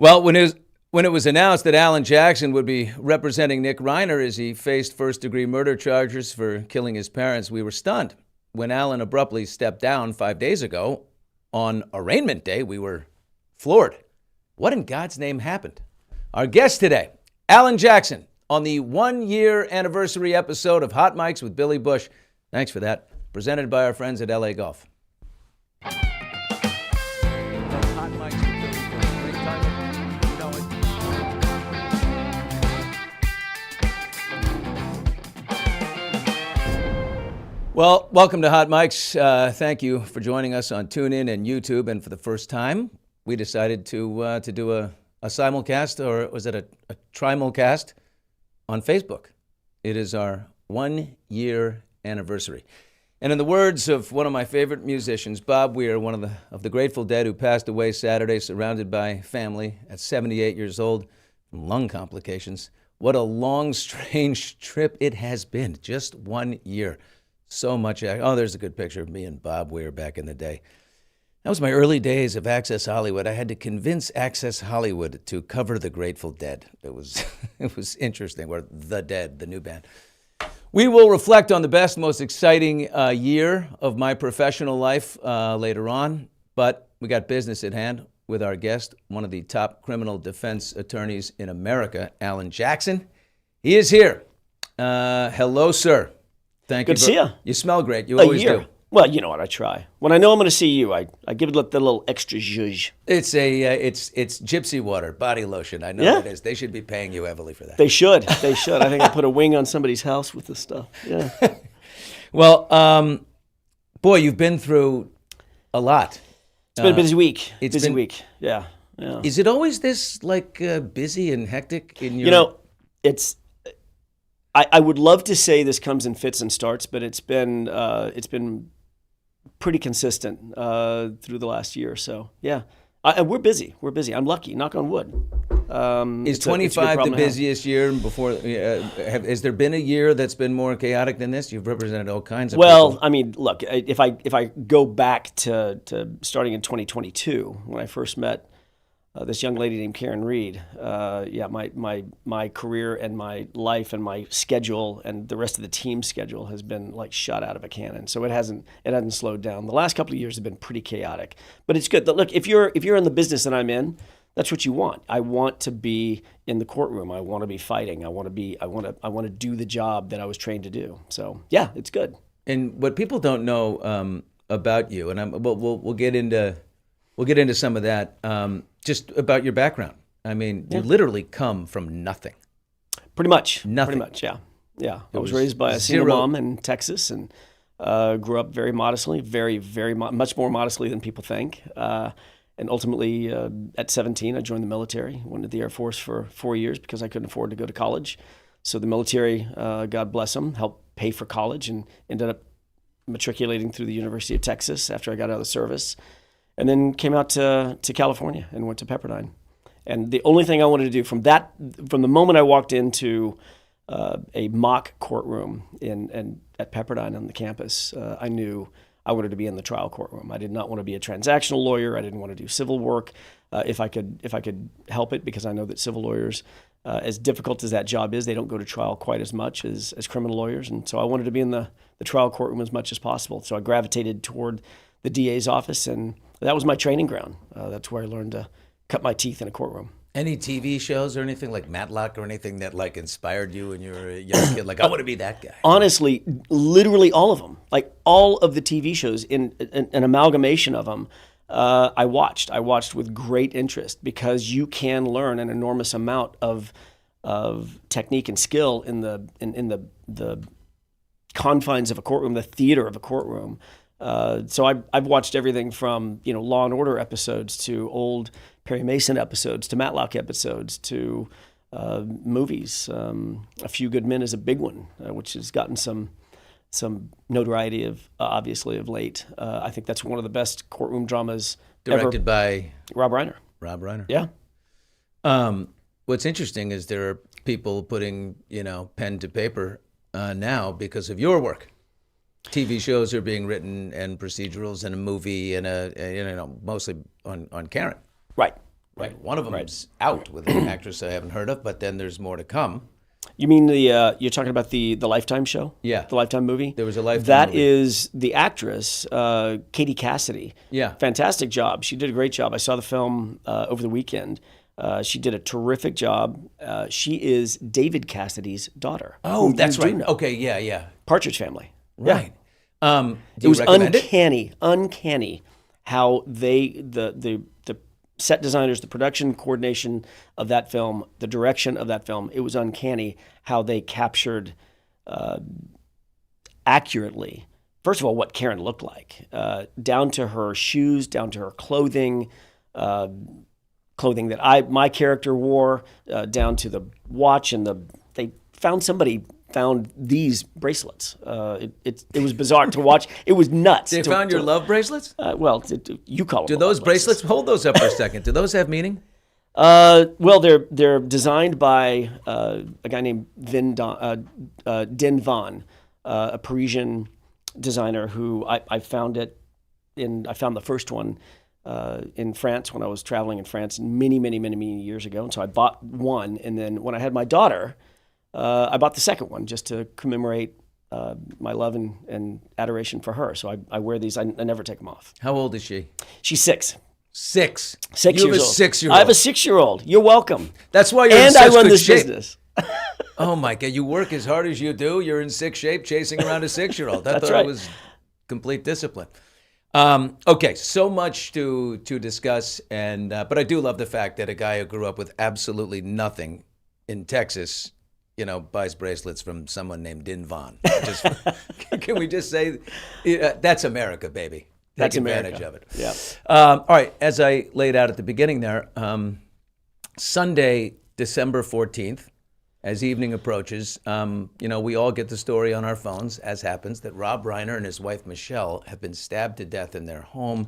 Well, when it was announced that Alan Jackson would be representing Nick Reiner as he faced first-degree murder charges for killing his parents, we were stunned. When Alan abruptly stepped down 5 days ago, on arraignment day, we were floored. What in God's name happened? Our guest today, Alan Jackson, on the 1-year anniversary episode of Hot Mics with Billy Bush. Thanks for that. Presented by our friends at LAGOLF. Hot Mics with Billy Bush. Great title. You know it. Well, welcome to Hot Mics. Thank you for joining us on TuneIn and YouTube. And for the first time, we decided to do a simulcast, or was it a trimulcast, on Facebook. It is our 1-year anniversary. And in the words of one of my favorite musicians, Bob Weir, one of the Grateful Dead, who passed away Saturday, surrounded by family at 78 years old from lung complications, what a long, strange trip it has been. Just 1 year. So much. Oh, there's a good picture of me and Bob Weir back in the day. That was my early days of Access Hollywood. I had to convince Access Hollywood to cover the Grateful Dead. It was interesting. Or The Dead, the new band. We will reflect on the best, most exciting year of my professional life later on, but we got business at hand with our guest, one of the top criminal defense attorneys in America, Alan Jackson. He is here. Hello, sir. Thank you. Good to see you. You smell great. You always do. Well, you know what? I try. When I know I'm going to see you, I give it the little extra zhuzh. It's gypsy water, body lotion. I know it is. They should be paying you heavily for that. They should. They should. I think I put a wing on somebody's house with this stuff. Yeah. Well, boy, you've been through a lot. It's been a busy week. Busy week. Yeah. Is it always this busy and hectic in your? You know, it's. I would love to say this comes in fits and starts, but it's been pretty consistent through the last year or so. Yeah, and we're busy. We're busy. I'm lucky. Knock on wood. Is 25 the busiest year before? Has there been a year that's been more chaotic than this? You've represented all kinds of people. I mean, look, if I go back to starting in 2022 when I first met this young lady named Karen Reed, my career and my life and my schedule and the rest of the team's schedule has been like shot out of a cannon. So it hasn't slowed down. The last couple of years have been pretty chaotic, but it's good. Look, if you're in the business that I'm in, that's what you want. I want to be in the courtroom. I want to be fighting. I want to do the job that I was trained to do. So yeah, it's good. And what people don't know about you, and we'll get into some of that. Just about your background. I mean, you literally come from nothing. Pretty much. Nothing. Pretty much, yeah. Yeah. I was raised by a single mom in Texas and grew up very modestly, much more modestly than people think. And ultimately, at 17, I joined the military, went to the Air Force for 4 years because I couldn't afford to go to college. So the military, God bless them, helped pay for college and ended up matriculating through the University of Texas after I got out of the service. And then came out to California and went to Pepperdine. And the only thing I wanted to do from the moment I walked into a mock courtroom at Pepperdine on the campus, I knew I wanted to be in the trial courtroom. I did not want to be a transactional lawyer. I didn't want to do civil work if I could help it, because I know that civil lawyers, as difficult as that job is, they don't go to trial quite as much as criminal lawyers. And so I wanted to be in the trial courtroom as much as possible. So I gravitated toward the DA's office, and that was my training ground. That's where I learned to cut my teeth in a courtroom. Any TV shows or anything like Matlock or anything that inspired you when you were a young kid? I want to be that guy. Honestly, literally all of them. Like all of the TV shows, in an amalgamation of them, I watched. I watched with great interest because you can learn an enormous amount of technique and skill in the confines of a courtroom, the theater of a courtroom. So I've watched everything from Law and Order episodes to old Perry Mason episodes to Matlock episodes to movies. A Few Good Men is a big one, which has gotten some notoriety obviously of late. I think that's one of the best courtroom dramas directed by Rob Reiner. Rob Reiner. Yeah. What's interesting is there are people putting pen to paper now because of your work. TV shows are being written and procedurals and a movie and mostly on Karen. Right. Right. One of them's out with an actress I haven't heard of, but then there's more to come. You mean you're talking about the Lifetime show? Yeah. The Lifetime movie? There was a Lifetime That movie. is the actress, Katie Cassidy. Yeah. Fantastic job. She did a great job. I saw the film over the weekend. She did a terrific job. She is David Cassidy's daughter. Oh, that's You do right. know. Okay, yeah. Partridge Family. Right. Yeah. Do It was you recommend uncanny how the set designers, the production coordination of that film, the direction of that film, it was uncanny how they captured accurately, first of all, what Karen looked like, down to her shoes, down to her clothing that my character wore, down to the watch, and they found these bracelets. It was bizarre to watch. It was nuts. They found your love bracelets? You call them. Do those bracelets, hold those up for a second, do those have meaning? Well, they're designed by a guy named Din Van, a Parisian designer who I found the first one in France when I was traveling in France many years ago. And so I bought one, and then when I had my daughter, I bought the second one just to commemorate my love and adoration for her. So I wear these. I never take them off. How old is she? She's 6. 6. 6 You years have a old. 6-year-old. I have a 6-year-old. You're welcome. That's why you're in And such I run good this shape. business. Oh my God! You work as hard as you do. You're in sick shape, chasing around a 6-year-old. I That's thought right. it was complete discipline. Okay, so much to discuss, and but I do love the fact that a guy who grew up with absolutely nothing in Texas, buys bracelets from someone named Din Van. Can we just say that's America, baby? Take That's advantage America. of it. Yeah. All right, as I laid out at the beginning there, Sunday, December 14th, as evening approaches, we all get the story on our phones, as happens, that Rob Reiner and his wife Michelle have been stabbed to death in their home.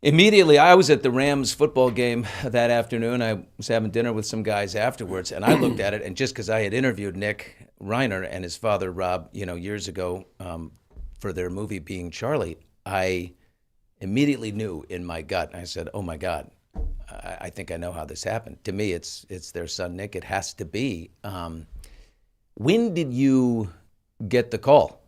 Immediately, I was at the Rams football game that afternoon. I was having dinner with some guys afterwards, and I looked at it, and just because I had interviewed Nick Reiner and his father, Rob, years ago for their movie Being Charlie, I immediately knew in my gut. I said, oh, my God, I think I know how this happened. To me, it's their son, Nick. It has to be. When did you get the call?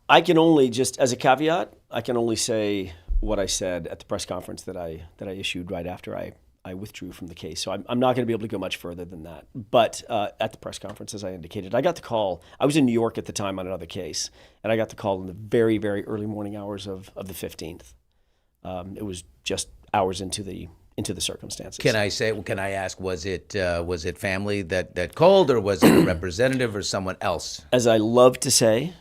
I can only, just as a caveat, I can only say what I said at the press conference that I issued right after I withdrew from the case. So I'm not going to be able to go much further than that. But at the press conference, as I indicated, I got the call. I was in New York at the time on another case, and I got the call in the very, very early morning hours of the 15th. It was just hours into the circumstances. Can I ask, was it family that called, or was it a representative or someone else? As I love to say,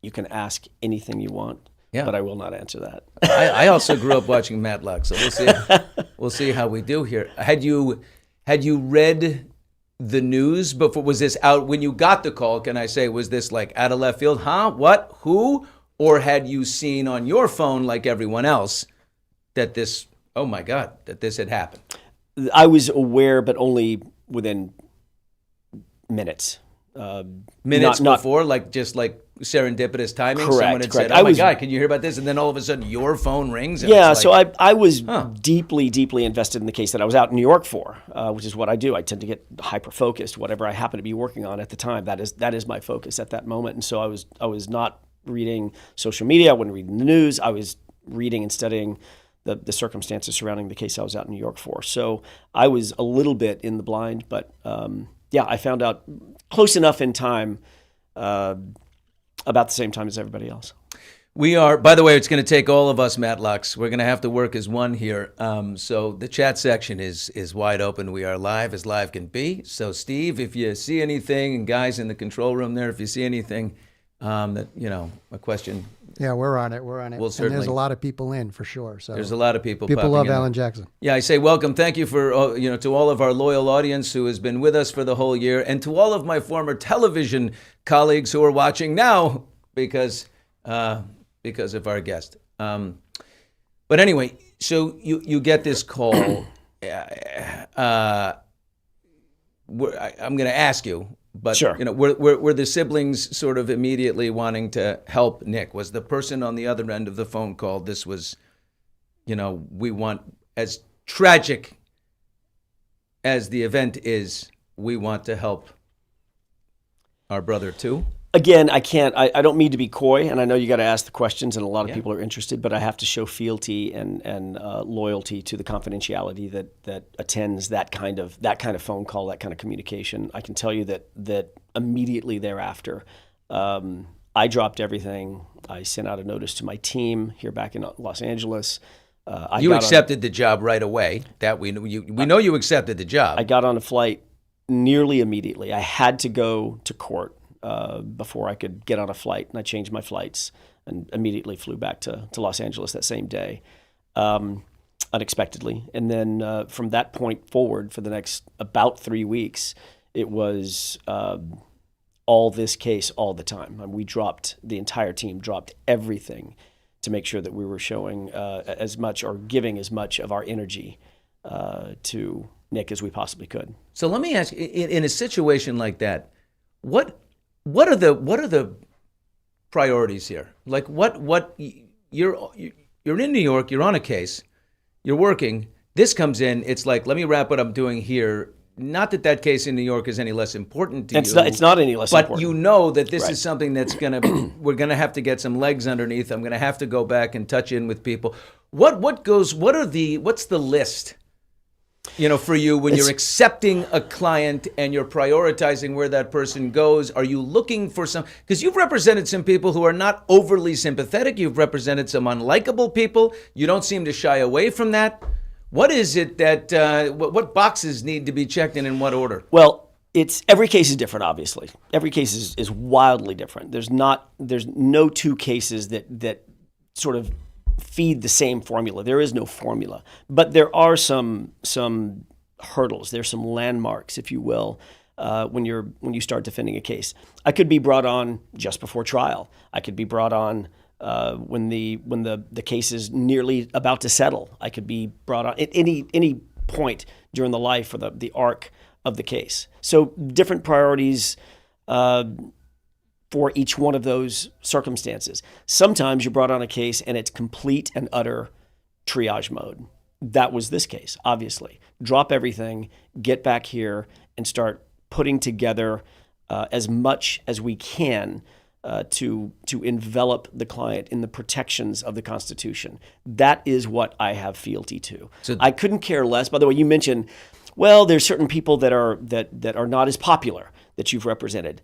you can ask anything you want. Yeah. But I will not answer that. I also grew up watching Matlock, so we'll see how we do here. Had you read the news before? Was this out when you got the call? Can I say, was this like out of left field? Huh? What? Who? Or had you seen on your phone, like everyone else, that this? Oh my God, that this had happened? I was aware, but only within minutes. Minutes before, just like serendipitous timing. Correct, Someone had correct. said, "Oh my God, can you hear about this?" And then all of a sudden, your phone rings. And Yeah, it's so like, I was deeply invested in the case that I was out in New York for, which is what I do. I tend to get hyper focused, whatever I happen to be working on at the time. That is my focus at that moment. And so I was not reading social media. I wasn't reading the news. I was reading and studying the circumstances surrounding the case I was out in New York for. So I was a little bit in the blind, but I found out close enough in time, about the same time as everybody else. We are, by the way, it's going to take all of us Matlocks. We're going to have to work as one here. So the chat section is wide open. We are live as live can be. So Steve, if you see anything, and guys in the control room there, if you see anything a question. Yeah, we're on it. We'll and certainly, there's a lot of people in for sure. So there's a lot of people. People love in. Alan Jackson. Yeah, I say welcome. Thank you for to all of our loyal audience who has been with us for the whole year, and to all of my former television colleagues who are watching now because of our guest. But anyway, so you get this call. I'm going to ask you. But sure. Were the siblings sort of immediately wanting to help Nick? Was the person on the other end of the phone call, this was, we want, as tragic as the event is, we want to help our brother too? Again, I can't. I don't mean to be coy, and I know you got to ask the questions, and a lot of people are interested. But I have to show fealty and loyalty to the confidentiality that attends that kind of phone call, that kind of communication. I can tell you that immediately thereafter, I dropped everything. I sent out a notice to my team here back in Los Angeles. You accepted the job right away. That we know you accepted the job. I got on a flight nearly immediately. I had to go to court before I could get on a flight, and I changed my flights and immediately flew back to Los Angeles that same day, unexpectedly. And then from that point forward, for the next about 3 weeks, it was all this case all the time. The entire team dropped everything to make sure that we were showing as much or giving as much of our energy to Nick as we possibly could. So let me ask you, in a situation like that, what are the priorities here? Like what you're in New York, you're on a case, you're working. This comes in, it's like, let me wrap what I'm doing here. Not that case in New York is any less important to you. It's not any less important. But you know that this is something that's we're gonna have to get some legs underneath. I'm gonna have to go back and touch in with people. What's the list? For you when you're accepting a client and you're prioritizing where that person goes, are you looking for because you've represented some people who are not overly sympathetic, you've represented some unlikable people, you don't seem to shy away from that. What is it that, what boxes need to be checked in what order? Well, every case is different, obviously. Every case is wildly different. There's no two cases that sort of feed the same formula. There is no formula, but there are some hurdles. There's some landmarks, if you will, when you start defending a case. I could be brought on just before trial. I could be brought on when the case is nearly about to settle. I could be brought on at any point during the life or the arc of the case. So different priorities for each one of those circumstances. Sometimes you're brought on a case and it's complete and utter triage mode. That was this case, obviously. Drop everything, get back here, and start putting together as much as we can to envelop the client in the protections of the Constitution. That is what I have fealty to. So I couldn't care less. By the way, you mentioned, well, there's certain people that are not as popular that you've represented.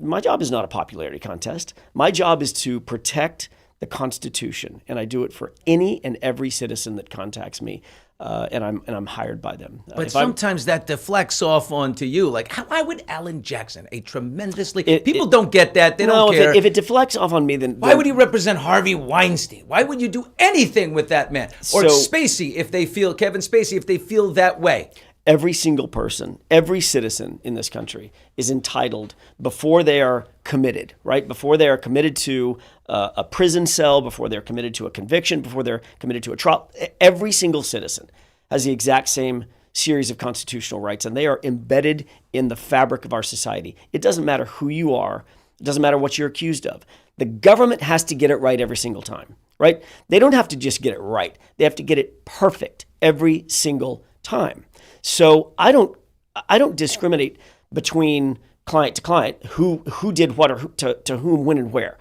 My job is not a popularity contest. My job is to protect the Constitution, and I do it for any and every citizen that contacts me, and I'm hired by them. But sometimes that deflects off onto you. Like, why would Alan Jackson, people don't get that. They don't care. If it deflects off on me, then why would he represent Harvey Weinstein? Why would you do anything with that man? Or Spacey, Kevin Spacey, if they feel that way. Every single person, every citizen in this country is entitled, before they are committed, right? Before they are committed to a prison cell, before they're committed to a conviction, before they're committed to a trial, every single citizen has the exact same series of constitutional rights, and they are embedded in the fabric of our society. It doesn't matter who you are. It doesn't matter what you're accused of. The government has to get it right every single time, right? They don't have to just get it right. They have to get it perfect every single time. So I don't discriminate between client to client who did what or to whom, when, and where.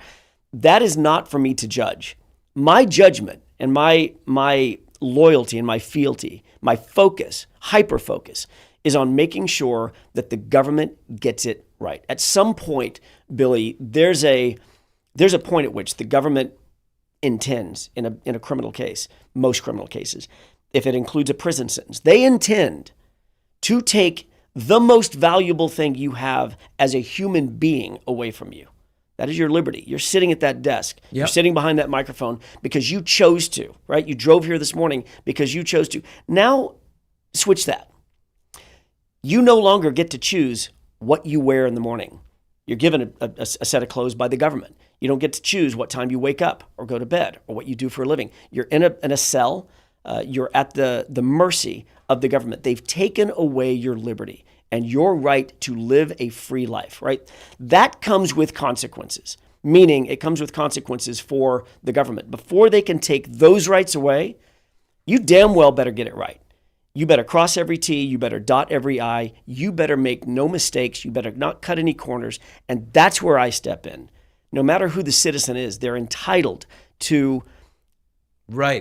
That is not for me to judge. My judgment and my loyalty and my fealty, my focus, hyper focus, is on making sure that the government gets it right. At some point, Billy, there's a point at which the government intends in a criminal case, most criminal cases, if it includes a prison sentence, they intend to take the most valuable thing you have as a human being away from you. That is your liberty. You're sitting at that desk. Yep. You're sitting behind that microphone because you chose to, right? You drove here this morning because you chose to. Now, switch that. You no longer get to choose what you wear in the morning. You're given a set of clothes by the government. You don't get to choose what time you wake up or go to bed or what you do for a living. You're in a cell. You're at the mercy of the government. They've taken away your liberty and your right to live a free life, right? That comes with consequences, meaning it comes with consequences for the government. Before they can take those rights away, you damn well better get it right. You better cross every T, you better dot every I, you better make no mistakes, you better not cut any corners. And that's where I step in. No matter who the citizen is, they're entitled to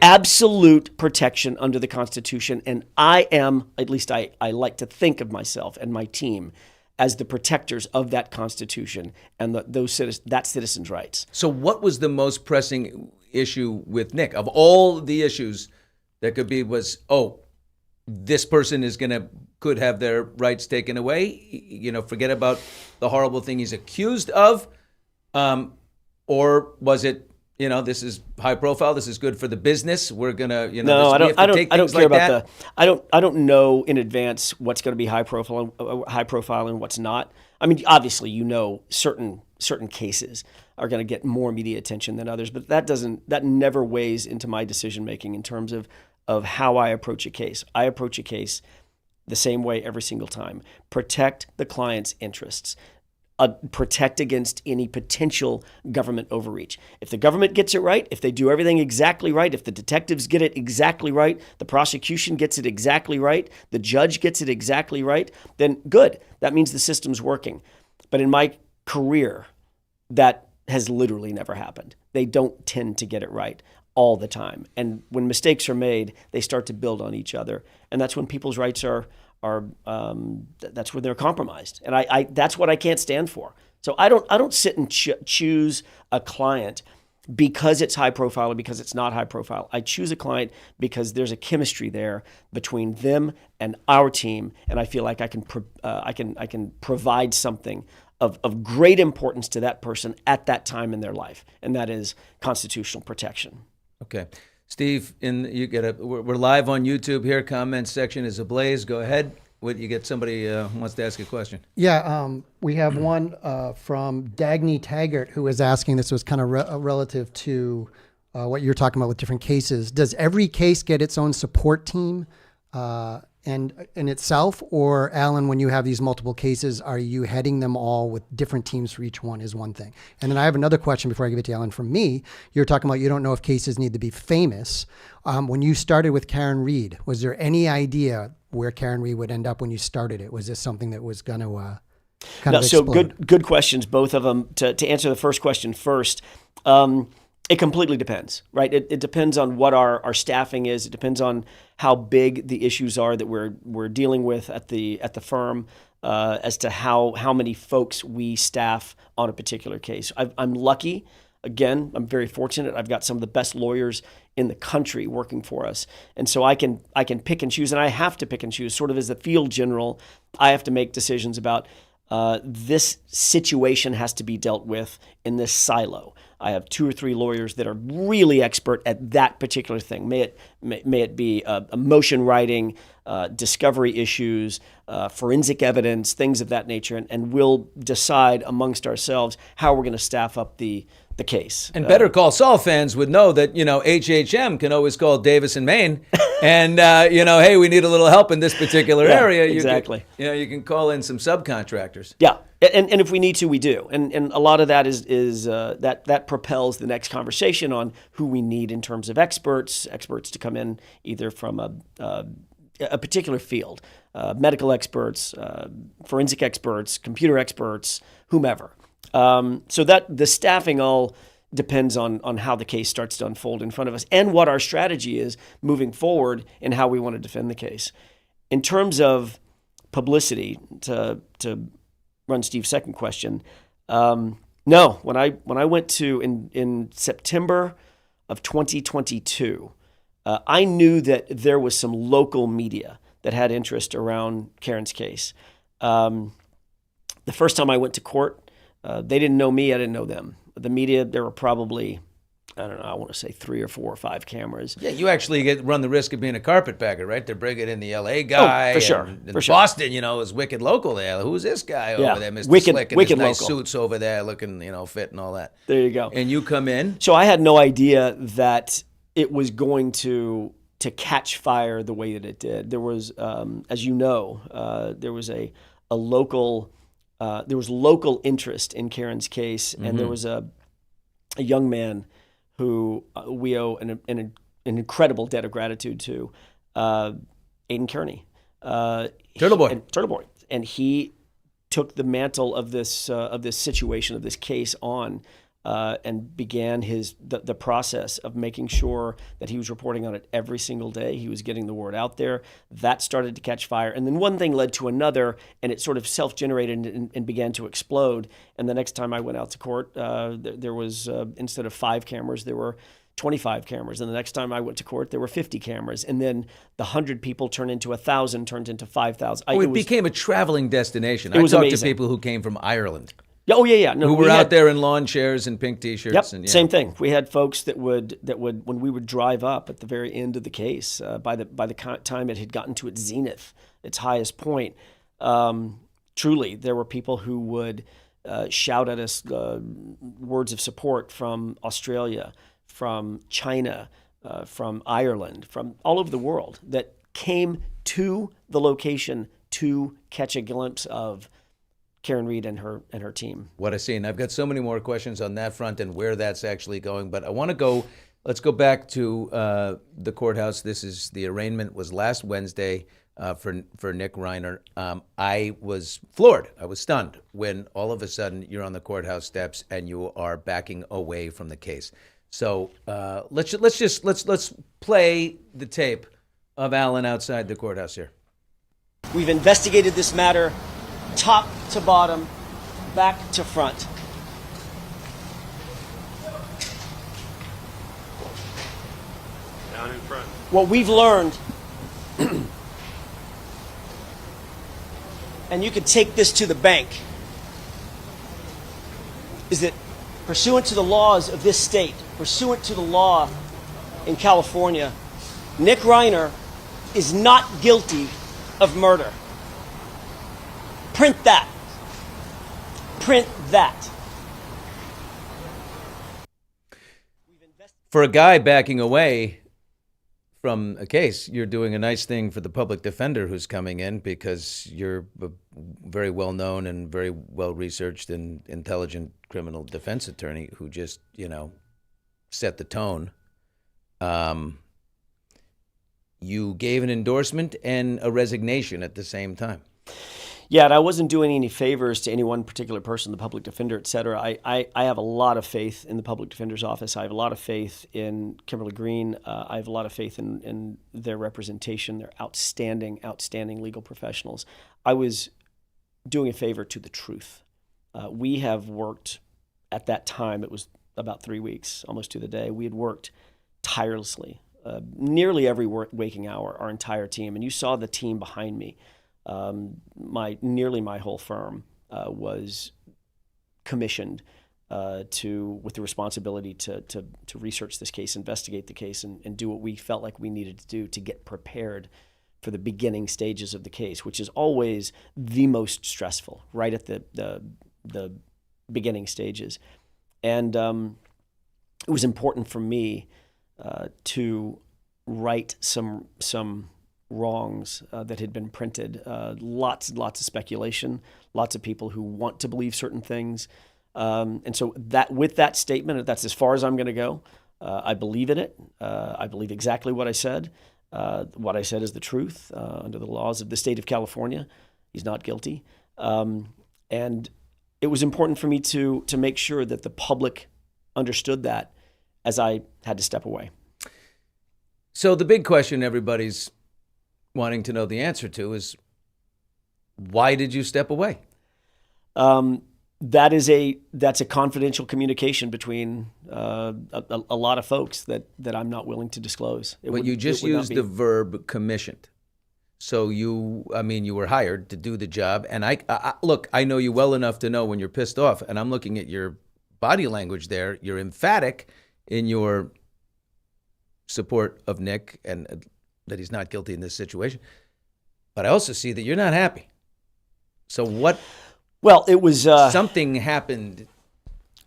absolute protection under the Constitution. And I am, at least I like to think of myself and my team as the protectors of that Constitution and that citizens' rights. So what was the most pressing issue with Nick? Of all the issues that could be was, this person could have their rights taken away, forget about the horrible thing he's accused of, or was it, this is high profile, this is good for the business, we're gonna, No, I don't care about I don't know in advance what's going to be high profile and what's not. I mean, obviously, certain cases are going to get more media attention than others, but that never weighs into my decision making in terms of how I approach a case. I approach a case the same way every single time. Protect the client's interests. Protect against any potential government overreach. If the government gets it right, if they do everything exactly right, if the detectives get it exactly right, the prosecution gets it exactly right, the judge gets it exactly right, then good. That means the system's working. But in my career, that has literally never happened. They don't tend to get it right all the time. And when mistakes are made, they start to build on each other. And that's when people's rights that's when they're compromised. And I that's what I can't stand for. So I don't sit and choose a client because it's high profile or because it's not high profile. I choose a client because there's a chemistry there between them and our team, and I feel like I can provide something of great importance to that person at that time in their life, and that is constitutional protection. Okay. Steve, we're live on YouTube here. Comment section is ablaze. Go ahead. You get somebody who wants to ask a question. Yeah, we have one from Dagny Taggart who was asking, this was kind of relative to what you're talking about with different cases. Does every case get its own support team and in itself? Or Alan, when you have these multiple cases, are you heading them all with different teams for each one is one thing. And then I have another question before I give it to Alan. From me, you're talking about you don't know if cases need to be famous. When you started with Karen Reed, was there any idea where Karen Reed would end up when you started it? Was this something that was going to kind of explode? So good questions, both of them. To answer the first question first, it completely depends, right? It depends on what our staffing is. It depends on how big the issues are that we're dealing with at the firm, as to how many folks we staff on a particular case. I'm lucky. Again, I'm very fortunate. I've got some of the best lawyers in the country working for us. And so I can pick and choose, and I have to pick and choose. Sort of as the field general, I have to make decisions about this situation has to be dealt with in this silo. I have 2 or 3 lawyers that are really expert at that particular thing. May it be a motion writing, discovery issues, forensic evidence, things of that nature, and we'll decide amongst ourselves how we're going to staff up the case. And Better Call Saul fans would know that, HHM can always call Davis and Maine and, hey, we need a little help in this particular area. Exactly. You can call in some subcontractors. Yeah. And if we need to, we do. And a lot of that is that propels the next conversation on who we need in terms of experts to come in either from a particular field, medical experts, forensic experts, computer experts, whomever. So that the staffing all depends on how the case starts to unfold in front of us and what our strategy is moving forward and how we want to defend the case. In terms of publicity, to run Steve's second question, no. When I went to in September of 2022, I knew that there was some local media that had interest around Karen's case. The first time I went to court, they didn't know me, I didn't know them. The media, there were probably, I want to say 3 or 4 or 5 cameras. Yeah, you actually run the risk of being a carpetbagger, right? They're bringing in the LA guy. Oh, for sure. And Boston, is wicked local there. Who's this guy over there, Mr. Wicked, Slick, and wicked his nice local. suits over there looking, fit and all that. There you go. And you come in. So I had no idea that it was going to catch fire the way that it did. There was, as you know, there was a local... there was local interest in Karen's case, and there was a young man who we owe an incredible debt of gratitude to. Aidan Kearney. Turtle Boy. Turtle Boy. And he took the mantle of this situation, of this case on, and began the process of making sure that he was reporting on it every single day. He was getting the word out there. That started to catch fire. And then one thing led to another, and it sort of self-generated and began to explode. And the next time I went out to court, there was, instead of 5 cameras, there were 25 cameras. And the next time I went to court, there were 50 cameras. And then the 100 people turned into 1,000, turned into 5,000. It became a traveling destination. It was I talked amazing. to people who came from Ireland. Oh yeah. No, who were out there in lawn chairs and pink T-shirts. Yep, and same thing. We had folks that would when we would drive up at the very end of the case, by the time it had gotten to its zenith, its highest point, truly there were people who would shout at us words of support from Australia, from China, from Ireland, from all over the world that came to the location to catch a glimpse of Karen Reed and her team. What a scene. I've got so many more questions on that front and where that's actually going, but I want to let's go back to the courthouse. The arraignment was last Wednesday for Nick Reiner. I was floored. I was stunned when all of a sudden you're on the courthouse steps and you are backing away from the case. So let's play the tape of Alan outside the courthouse here. We've investigated this matter top to bottom, back to front. Down in front. What we've learned, and you could take this to the bank, is that pursuant to the laws of this state, pursuant to the law in California, Nick Reiner is not guilty of murder. Print that. Print that. For a guy backing away from a case, you're doing a nice thing for the public defender who's coming in, because you're a very well-known and very well-researched and intelligent criminal defense attorney who just, set the tone. You gave an endorsement and a resignation at the same time. Yeah, and I wasn't doing any favors to any one particular person, the public defender, et cetera. I have a lot of faith in the public defender's office. I have a lot of faith in Kimberly Green. I have a lot of faith in their representation. They're outstanding legal professionals. I was doing a favor to the truth. We have worked, at that time, it was about 3 weeks, almost to the day. We had worked tirelessly, nearly every waking hour, our entire team. And you saw the team behind me. Nearly my whole firm was commissioned with the responsibility to research this case, investigate the case, and do what we felt like we needed to do to get prepared for the beginning stages of the case, which is always the most stressful, right at the beginning stages. And it was important for me to right some wrongs that had been printed. Lots and lots of speculation, lots of people who want to believe certain things. And so with that statement, that's as far as I'm going to go. I believe in it. I believe exactly what I said. What I said is the truth. Under the laws of the state of California, he's not guilty. And it was important for me to make sure that the public understood that as I had to step away. So the big question everybody's wanting to know the answer to is, why did you step away? That's a confidential communication between a lot of folks that I'm not willing to disclose. But you just used the verb commissioned. So you were hired to do the job. And look, I know you well enough to know when you're pissed off, and I'm looking at your body language there. You're emphatic in your support of Nick and that he's not guilty in this situation. But I also see that you're not happy. So what? Well, it was something happened.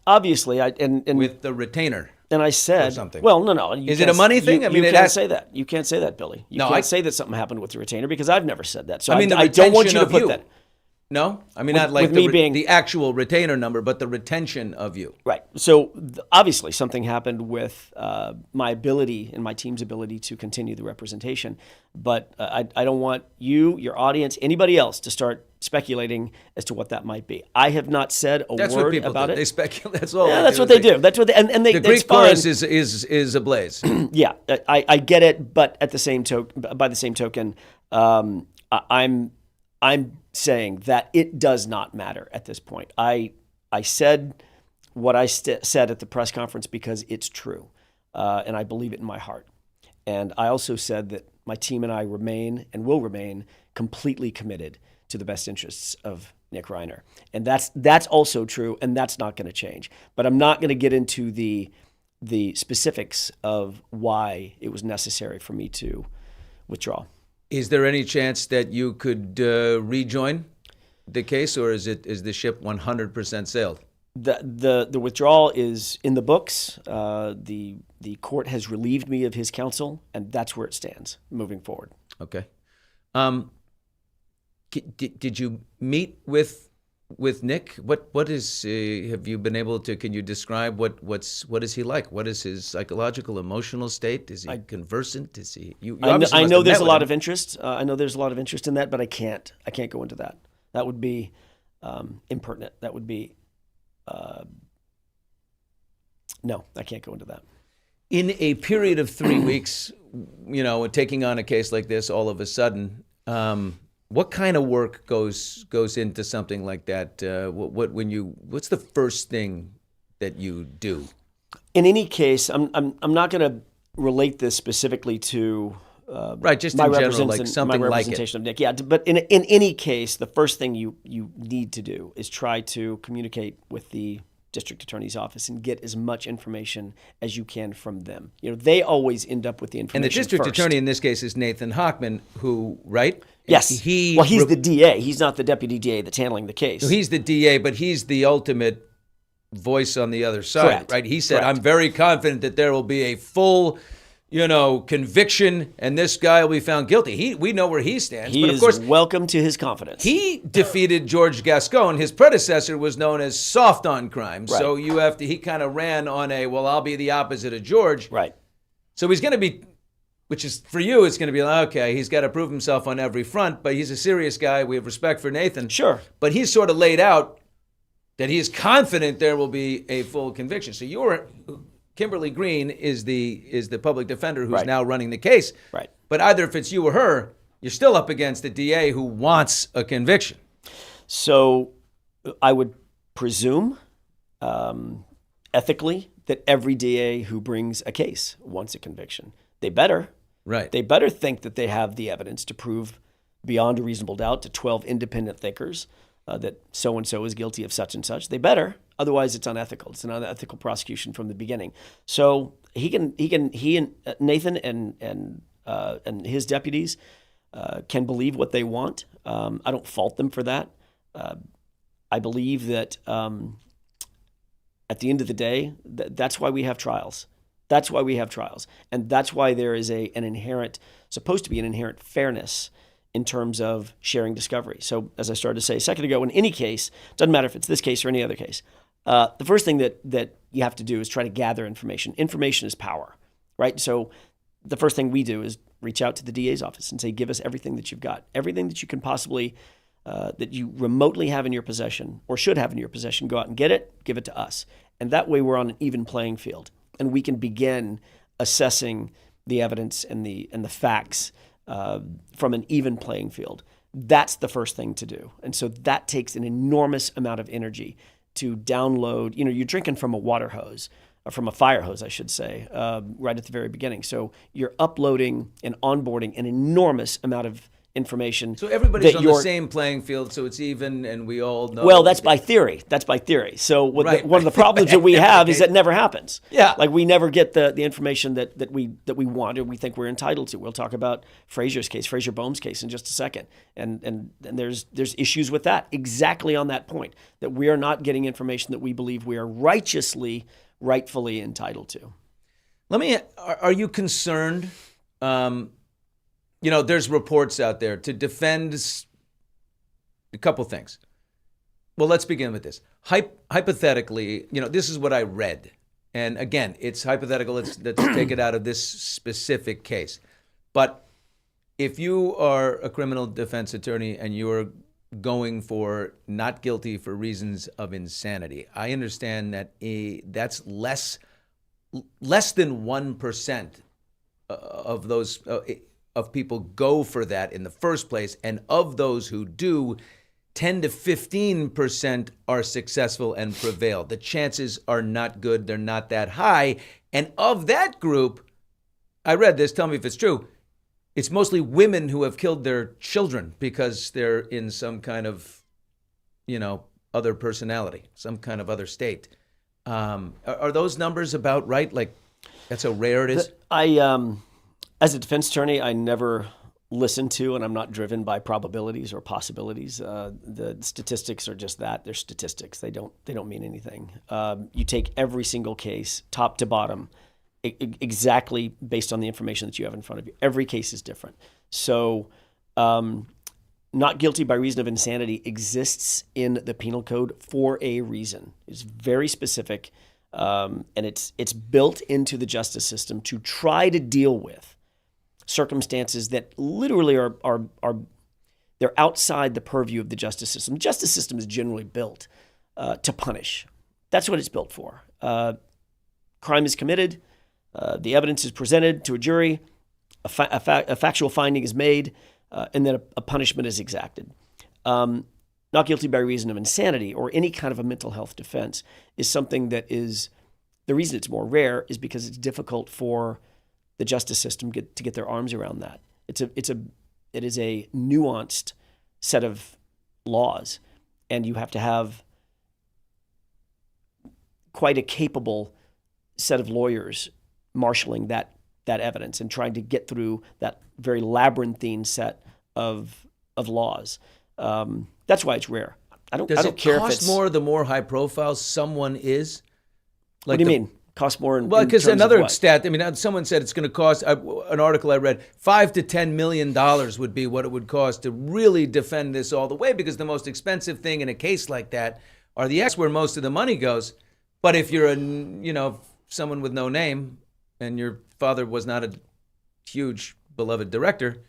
Obviously, with the retainer. And I said, something. Well, no. Is it a money thing? You can't say that. You can't say that, Billy. You can't say that something happened with the retainer, because I've never said that. So I don't want you to put that. No? I mean, not like with me being the actual retainer number, but the retention of you. Right. So obviously something happened with my ability and my team's ability to continue the representation. But I don't want you, your audience, anybody else to start speculating as to what that might be. I have not said a That's what word people about do. it. They speculate. That's all. Yeah, that's what they do. That's what they, and they, The that's Greek chorus fine. is ablaze. Yeah, I get it, but at the same by the same token, I'm saying that it does not matter at this point. I said what I said at the press conference because it's true, and I believe it in my heart. And I also said that my team and I remain and will remain completely committed to the best interests of Nick Reiner, and that's also true, and that's not going to change. But I'm not going to get into the specifics of why it was necessary for me to withdraw. Is there any chance that you could rejoin the case, or is the ship 100% sailed? The withdrawal is in the books. The court has relieved me of his counsel, and that's where it stands moving forward. Okay. Did you meet with Nick? What is have you been able to? Can you describe what is he like? What is his psychological, emotional state? Is he conversant? Is he? I know there's a lot of interest. I know there's a lot of interest in that, but I can't go into that. That would be impertinent. That would be no. I can't go into that. In a period of 3 weeks, taking on a case like this, all of a sudden. What kind of work goes into something like that? What's the first thing that you do? In any case, I'm not going to relate this specifically to right, just in general, like something my like it. representation of Nick. Yeah, but in any case, the first thing you need to do is try to communicate with the district attorney's office and get as much information as you can from them. They always end up with the information. And the district first. attorney in this case is Nathan Hochman, who, right? Yes. He's the DA. He's not the deputy DA that's handling the case. So he's the DA, but he's the ultimate voice on the other side, Correct. right? He said, Correct. I'm very confident that there will be a full, conviction, and this guy will be found guilty. We know where he stands. He but of is course, welcome to his confidence. he defeated George Gascon. His predecessor was known as soft on crime. Right. So he kind of ran on I'll be the opposite of George. Right. So he's going to be, which is, for you, it's going to be like, okay, he's got to prove himself on every front, but he's a serious guy. We have respect for Nathan. Sure. But he's sort of laid out that he is confident there will be a full conviction. So Kimberly Green is the public defender who's Right. now running the case. Right. But either if it's you or her, you're still up against the DA who wants a conviction. So I would presume, ethically, that every DA who brings a case wants a conviction. They better. Right. They better think that they have the evidence to prove beyond a reasonable doubt to 12 independent thinkers that so-and-so is guilty of such and such. They better. Otherwise, it's unethical. It's an unethical prosecution from the beginning. So he and Nathan and his deputies can believe what they want. I don't fault them for that. I believe that at the end of the day, that's why we have trials. That's why we have trials. And that's why there is supposed to be an inherent fairness in terms of sharing discovery. So as I started to say a second ago, in any case, doesn't matter if it's this case or any other case, the first thing that you have to do is try to gather information. Information is power, right? So the first thing we do is reach out to the DA's office and say, give us everything that you've got, everything that you can possibly, that you remotely have in your possession or should have in your possession. Go out and get it, give it to us. And that way we're on an even playing field. And we can begin assessing the evidence and the facts from an even playing field. That's the first thing to do. And so that takes an enormous amount of energy to download. You're drinking from a water hose, or from a fire hose, I should say, right at the very beginning. So you're uploading and onboarding an enormous amount of information. So everybody's on the same playing field, so it's even, and we all know. Well, that's by theory. So one of the problems that we have is that never happens. Yeah. Like we never get the information that we want or we think we're entitled to. We'll talk about Fraser Bohm's case in just a second. And there's issues with that, exactly on that point, that we are not getting information that we believe we are rightfully entitled to. Are you concerned? There's reports out there to defend a couple things. Well, let's begin with this. Hypothetically, this is what I read. And again, it's hypothetical. Let's take it out of this specific case. But if you are a criminal defense attorney and you're going for not guilty for reasons of insanity, I understand that that's less than 1% of those of people go for that in the first place, and of those who do, 10 to 15% are successful and prevail. The chances are not good. They're not that high. And of that group, I read this, tell me if it's true, it's mostly women who have killed their children because they're in some kind of, other personality, some kind of other state. Are those numbers about right? Like, that's how rare it is? As a defense attorney, I never listen to, and I'm not driven by probabilities or possibilities. The statistics are just that. They're statistics. They don't mean anything. You take every single case, top to bottom, exactly based on the information that you have in front of you. Every case is different. So not guilty by reason of insanity exists in the penal code for a reason. It's very specific, and it's built into the justice system to try to deal with circumstances that literally are they're outside the purview of the justice system. The justice system is generally built to punish. That's what it's built for. Crime is committed, the evidence is presented to a jury, a factual finding is made, and then a punishment is exacted. Not guilty by reason of insanity or any kind of a mental health defense is something that is, the reason it's more rare is because it's difficult for the justice system to get their arms around that. It is a nuanced set of laws, and you have to have quite a capable set of lawyers marshaling that evidence and trying to get through that very labyrinthine set of laws. That's why it's rare. I don't care if it's... Does it cost more the more high profile someone is? Like, what do you mean? Cost more well, because another stat, someone said it's going to cost, an article I read, $5 to $10 million would be what it would cost to really defend this all the way, because the most expensive thing in a case like that are the acts where most of the money goes. But if you're someone with no name and your father was not a huge beloved director,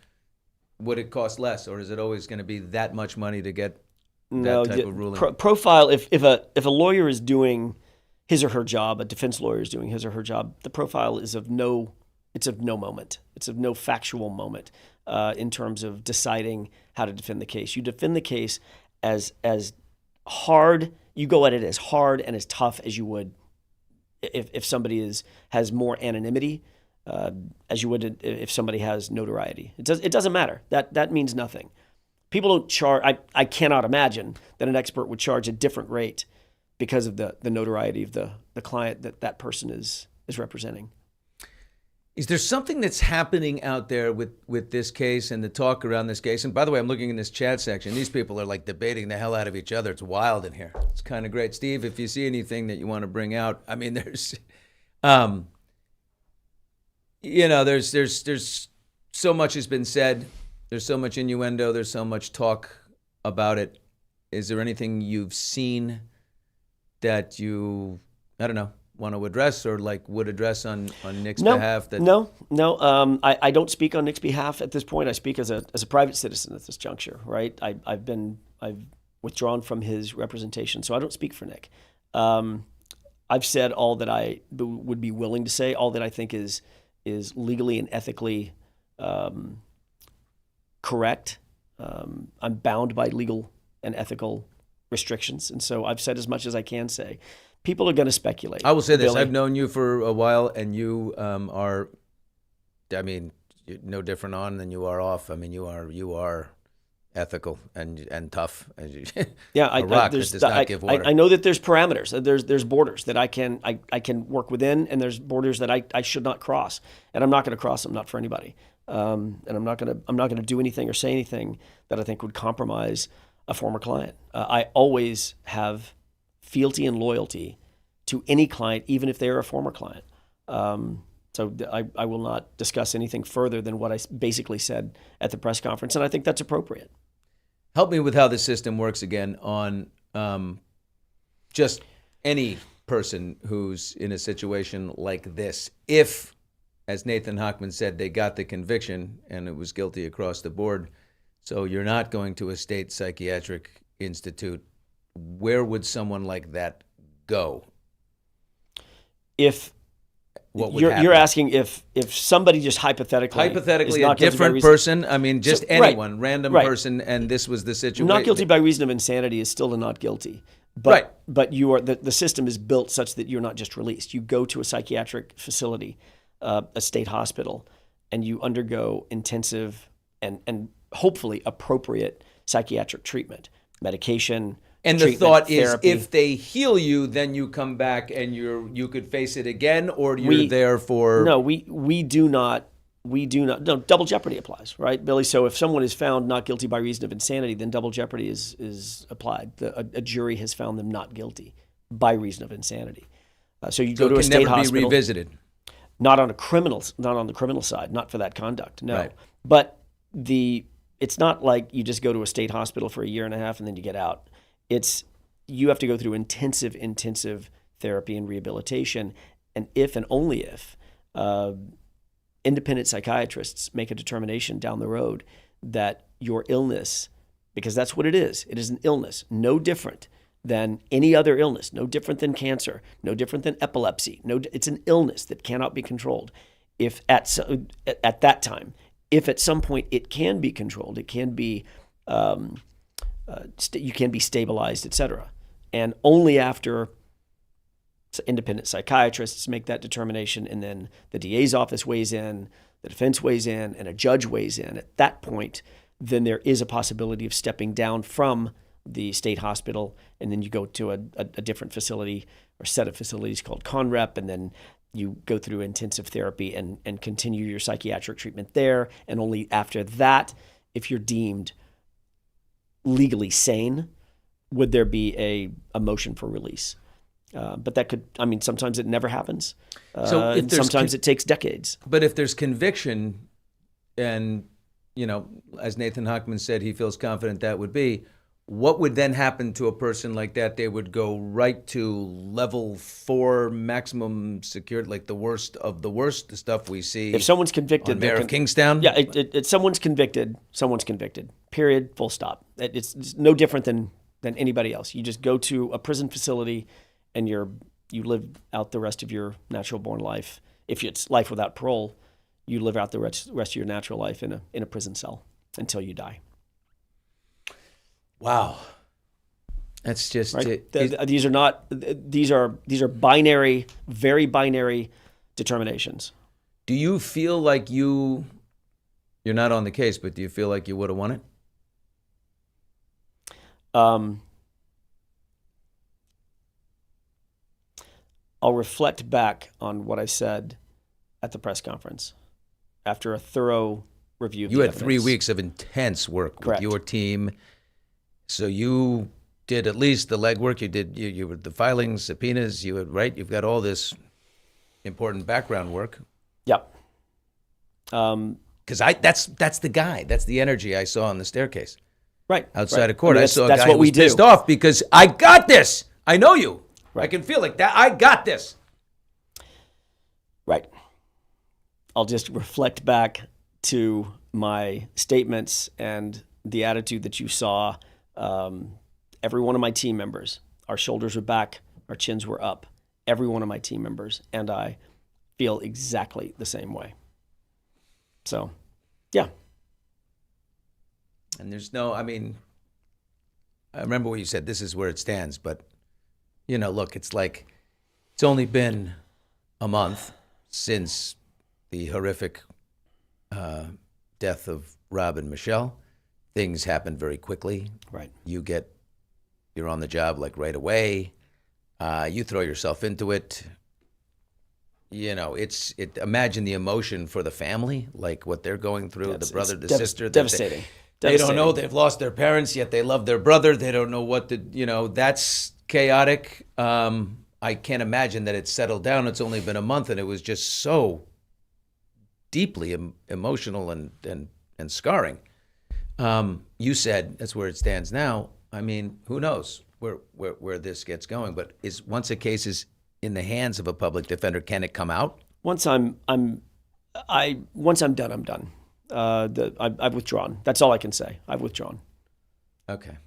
would it cost less, or is it always going to be that much money to get that type of ruling? Profile, if a lawyer is doing his or her job, a defense lawyer is doing his or her job, the profile is of no moment. It's of no factual moment in terms of deciding how to defend the case. You defend the case as hard, you go at it as hard and as tough as you would if somebody has more anonymity, as you would if somebody has notoriety. It doesn't matter. That means nothing. People don't charge, I cannot imagine that an expert would charge a different rate because of the notoriety of the client that person is representing. Is there something that's happening out there with this case and the talk around this case? And by the way, I'm looking in this chat section. These people are like debating the hell out of each other. It's wild in here. It's kind of great. Steve, if you see anything that you want to bring out, there's, there's so much has been said. There's so much innuendo. There's so much talk about it. Is there anything you've seen that you, want to address or would address on Nick's behalf? No. I don't speak on Nick's behalf at this point. I speak as a private citizen at this juncture, right? I've withdrawn from his representation, so I don't speak for Nick. I've said all that I would be willing to say, all that I think is legally and ethically correct. I'm bound by legal and ethical restrictions, and so I've said as much as I can say. People are going to speculate. I will say this: Billy. I've known you for a while, and you are, you're no different on than you are off. You are ethical and tough. Yeah, a rock that does not give water. I know that there's parameters. There's borders that I can work within, and there's borders that I should not cross, and I'm not going to cross them, not for anybody. And I'm not going to do anything or say anything that I think would compromise a former client. I always have fealty and loyalty to any client, even if they are a former client. So I will not discuss anything further than what I basically said at the press conference, and I think that's appropriate. help me with how the system works again on just any person who's in a situation like this. If, as Nathan Hochman said, they got the conviction and it was guilty across the board, so you're not going to a state psychiatric institute, where would someone like that go? If What would you're happen? asking if somebody just hypothetically Hypothetically, is a not guilty by different reason- person, I mean, just So, right, anyone, random right. person, and this was the situation. not guilty by reason of insanity is still a not guilty. But, Right. But you are the system is built such that you're not just released. You go to a psychiatric facility, a state hospital, and you undergo intensive and hopefully appropriate psychiatric treatment, medication. And the treatment, thought therapy. is, if they heal you, then you come back and you could face it again, or you're there for... No, we do not. No, double jeopardy applies, right, Billy? So if someone is found not guilty by reason of insanity, then double jeopardy is applied. A jury has found them not guilty by reason of insanity. So you So go to it a can state never be hospital. revisited. Not on the criminal side, not for that conduct. No, Right. but it's not like you just go to a state hospital for a year and a half and then you get out. You have to go through intensive therapy and rehabilitation, and if and only if independent psychiatrists make a determination down the road that your illness, because that's what it is an illness, no different than any other illness, no different than cancer, no different than epilepsy. It's an illness that cannot be controlled. If at that time, if at some point it can be controlled, it can be you can be stabilized, etc. And only after independent psychiatrists make that determination, and then the DA's office weighs in, the defense weighs in, and a judge weighs in. At that point, then there is a possibility of stepping down from the state hospital, and then you go to a different facility or set of facilities called CONREP, and then you go through intensive therapy and continue your psychiatric treatment there. And only after that, if you're deemed legally sane, would there be a motion for release. But that could, sometimes it never happens. So if there's sometimes it takes decades. But if there's conviction, and, as Nathan Hochman said, he feels confident that would be, what would then happen to a person like that? They would go right to level 4 maximum security, like the worst of the worst, the stuff we see. If someone's convicted, on Mayor of Kingstown? Yeah, someone's convicted. Someone's convicted. Period. Full stop. It's no different than anybody else. You just go to a prison facility, and you live out the rest of your natural born life. If it's life without parole, you live out the rest of your natural life in a prison cell until you die. Wow. That's just right? These are binary, very binary determinations. Do you feel like you're not on the case, but do you feel like you would have won it? I'll reflect back on what I said at the press conference after a thorough review of You the had evidence. 3 weeks of intense work Correct. with your team. So you did at least the legwork. You were the filings, subpoenas. You've got all this important background work. Yep. Because that's the guy. That's the energy I saw on the staircase. Right. Outside right. of court, I saw a that's guy what who was we do. pissed off because I got this. I know you. Right. I can feel like that. I got this. Right. I'll just reflect back to my statements and the attitude that you saw. Every one of my team members, our shoulders were back, our chins were up. Every one of my team members and I feel exactly the same way. So, yeah. And there's I remember what you said, this is where it stands, but, look, it's like, it's only been a month since the horrific death of Rob and Michelle. Things happen very quickly. Right. You're on the job like right away. You throw yourself into it. Imagine the emotion for the family, like what they're going through, the brother, the sister. Devastating. They don't know, they've lost their parents, yet they love their brother. They don't know that's chaotic. I can't imagine that it's settled down. It's only been a month, and it was just so deeply emotional and scarring. You said that's where it stands now. I mean, who knows where this gets going? But once a case is in the hands of a public defender, can it come out? Once I'm done, I'm done. I've withdrawn. That's all I can say. I've withdrawn. Okay.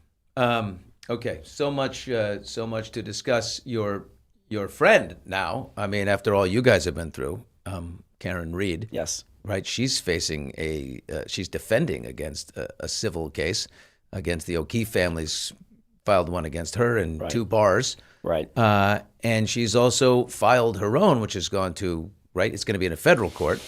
Okay. So much to discuss. Your friend now. I mean, after all you guys have been through, Karen Reed. Yes. Right. She's facing she's defending against a civil case against the O'Keefe families. Filed one against her and Right. 2 bars. Right. And she's also filed her own, which has gone to, right? It's going to be in a federal court.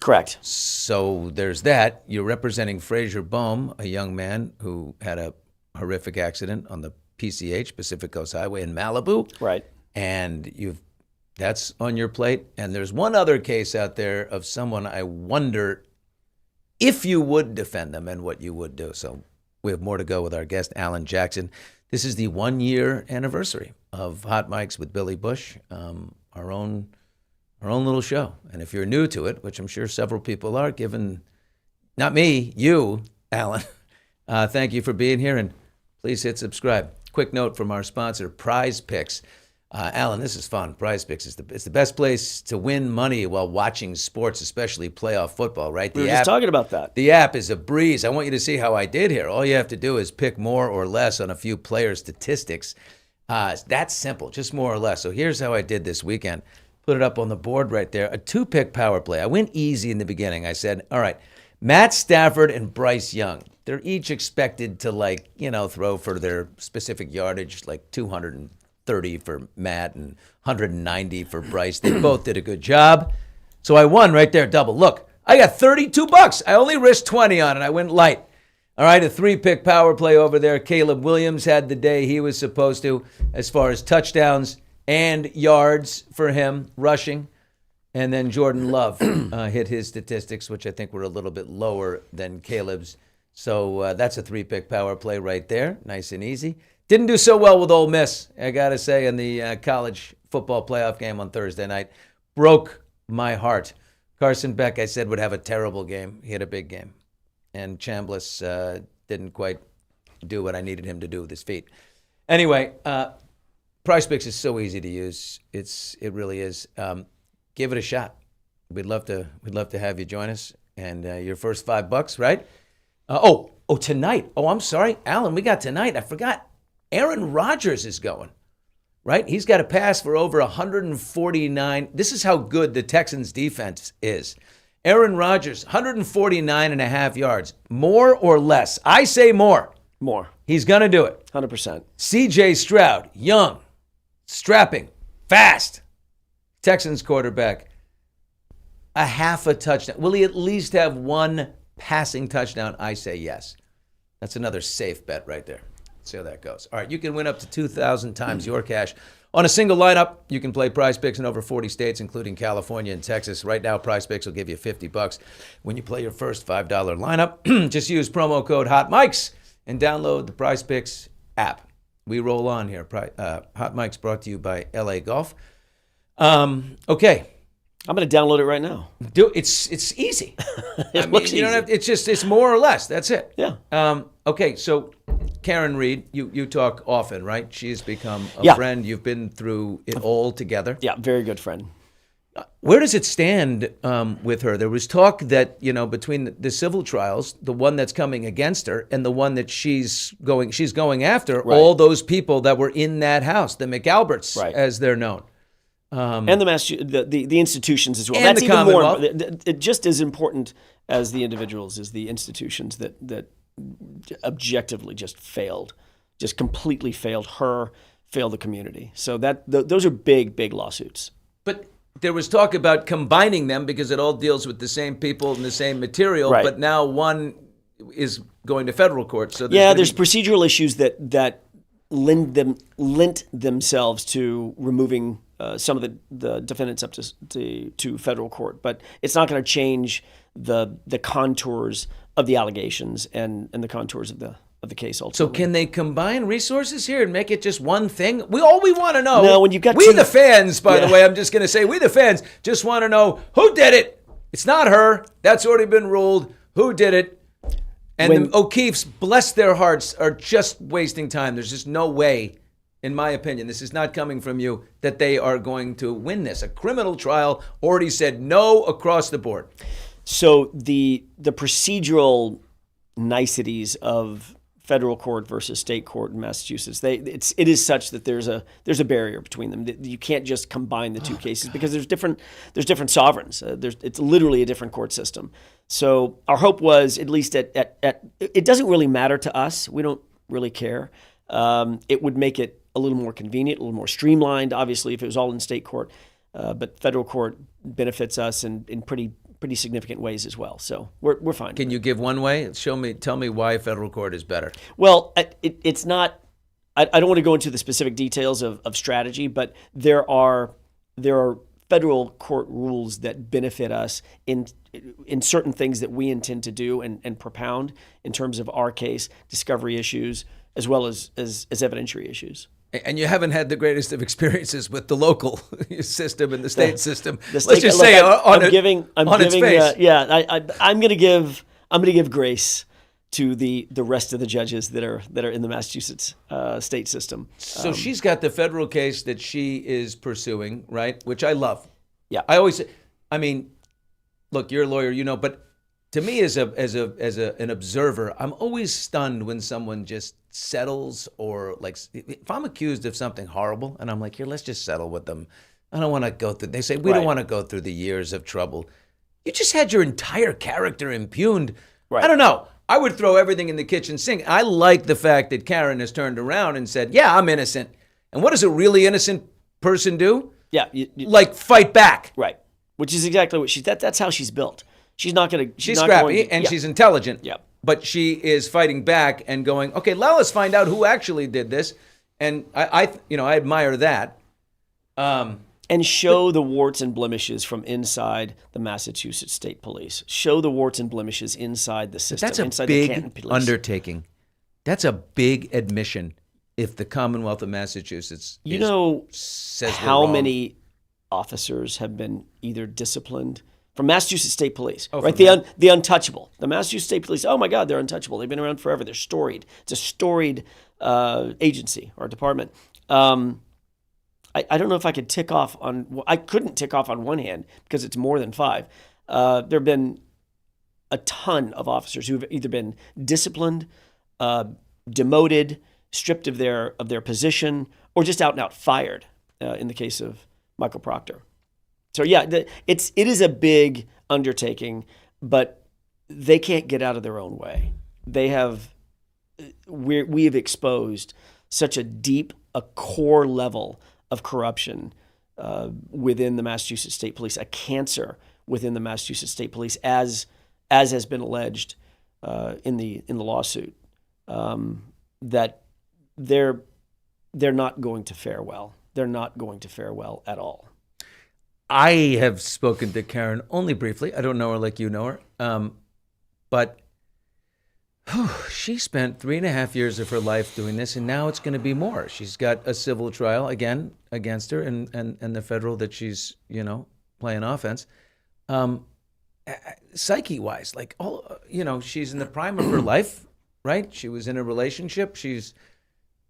Correct. So there's that. You're representing Fraser Bohm, a young man who had a horrific accident on the PCH, Pacific Coast Highway in Malibu. Right. And that's on your plate. And there's one other case out there of someone I wonder if you would defend them and what you would do. So we have more to go with our guest, Alan Jackson. This is the 1-year anniversary of Hot Mics with Billy Bush, our own little show. And if you're new to it, which I'm sure several people are, not me, you, Alan, thank you for being here, and please hit subscribe. Quick note from our sponsor, PrizePicks. Alan, this is fun. PrizePicks is the best place to win money while watching sports, especially playoff football, right? We were just talking about that. The app is a breeze. I want you to see how I did here. All you have to do is pick more or less on a few player statistics. That's simple, just more or less. So here's how I did this weekend. Put it up on the board right there. A 2-pick power play. I went easy in the beginning. I said, all right, Matt Stafford and Bryce Young. They're each expected to throw for their specific yardage, like 230 for Matt and 190 for Bryce. They both did a good job. So I won right there, double. Look, I got $32. I only risked 20 on it. I went light. All right, a 3-pick power play over there. Caleb Williams had the day he was supposed to as far as touchdowns and yards for him, rushing. And then Jordan Love hit his statistics, which I think were a little bit lower than Caleb's. So that's a 3-pick power play right there. Nice and easy. Didn't do so well with Ole Miss, I got to say, in the college football playoff game on Thursday night. Broke my heart. Carson Beck, I said, would have a terrible game. He had a big game. And Chambliss didn't quite do what I needed him to do with his feet. Anyway, PrizePicks is so easy to use. It really is. Give it a shot. We'd love to have you join us. And your first $5, right? Tonight. Oh, I'm sorry, Alan. We got tonight. I forgot. Aaron Rodgers is going. Right? He's got a pass for over 149. This is how good the Texans defense is. Aaron Rodgers, 149.5 yards. More or less? I say more. More. He's going to do it. 100%. C.J. Stroud, young, strapping, fast. Texans quarterback, a half a touchdown. Will he at least have one passing touchdown? I say yes. That's another safe bet right there. See how that goes. All right, you can win up to 2,000 times your cash on a single lineup. You can play PrizePicks in over 40 states, including California and Texas. Right now, PrizePicks will give you $50 when you play your first $5 lineup. Just use promo code HOTMICS and download the PrizePicks app. We roll on here. Hot Mics brought to you by LAGOLF. Okay. I'm going to download it right now. It's easy. Looks easy. It's more or less. That's it. Yeah. Okay. So Karen Reed, you talk often, right? She's become a friend. You've been through it all together. Yeah. Very good friend. Where does it stand with her? There was talk that, between the civil trials, the one that's coming against her and the one that she's going after, right. All those people that were in that house, the McAlberts, right. as they're known. And the institutions as well. And that's the even Commonwealth. more. It just as important as the individuals is the institutions that objectively just failed, just completely failed her, failed the community. So those are big lawsuits. But there was talk about combining them because it all deals with the same people and the same material. Right. But now one is going to federal court. So there's procedural issues that lent themselves to removing some of the defendants up to federal court, but it's not going to change the contours of the allegations and the contours of the case ultimately. So can they combine resources here and make it just one thing? We want to know. No, when you got the fans, by the way, I'm just going to say, we the fans just want to know who did it. It's not her. That's already been ruled. Who did it? And the O'Keefes, bless their hearts, are just wasting time. There's just no way, in my opinion, this is not coming from you, that they are going to win this. A criminal trial already said no across the board. So the procedural niceties of federal court versus state court in Massachusetts, it is such that there's a barrier between them. You can't just combine the two cases because there's different sovereigns. It's literally a different court system. So our hope was, at least at it doesn't really matter to us. We don't really care. It would make it a little more convenient, a little more streamlined, obviously, if it was all in state court. But federal court benefits us in pretty significant ways as well. So we're fine. Can you give one way? Tell me why federal court is better. Well, it's not. I don't want to go into the specific details of strategy, but there are federal court rules that benefit us in certain things that we intend to do and propound in terms of our case, discovery issues, as well as evidentiary issues. And you haven't had the greatest of experiences with the local system and the state system. Let's just say on its face. I'm going to give grace to the rest of the judges that are in the Massachusetts state system. So she's got the federal case that she is pursuing, right? Which I love. Yeah. I always, look, you're a lawyer, but to me as an observer, I'm always stunned when someone just settles, or like if I'm accused of something horrible and I'm like, here, let's just settle with them. I don't want to go through. They say we don't want to go through the years of trouble. You just had your entire character impugned. Right. I don't know. I would throw everything in the kitchen sink. I like the fact that Karen has turned around and said, yeah, I'm innocent. And what does a really innocent person do? Yeah. Like fight back. Right. Which is exactly what that's how she's built. She's not going to. She's scrappy and she's intelligent. Yeah. But she is fighting back and going, okay, now let's find out who actually did this. And I admire that. And show the warts and blemishes from inside the Massachusetts State Police. Show the warts and blemishes inside the system. That's a inside big the Canton Police. undertaking. That's a big admission. If the Commonwealth of Massachusetts, says how wrong. many officers have been either disciplined from Massachusetts State Police, right? The untouchable. The Massachusetts State Police, oh my God, they're untouchable. They've been around forever. They're storied. It's a storied agency or department. I don't know if I could tick off on, I couldn't tick off on one hand because it's more than 5. There have been a ton of officers who have either been disciplined, demoted, stripped of their position, or just out and out fired in the case of Michael Proctor. So yeah, it is a big undertaking, but they can't get out of their own way. We have exposed such a core level of corruption within the Massachusetts State Police, a cancer within the Massachusetts State Police, as has been alleged in the lawsuit, that they're not going to fare well. They're not going to fare well at all. I have spoken to Karen only briefly. I don't know her like you know her. But she spent 3.5 years of her life doing this, and now it's going to be more. She's got a civil trial again against her, and the federal that she's, playing offense. Psyche-wise, she's in the prime of her life, right? She was in a relationship.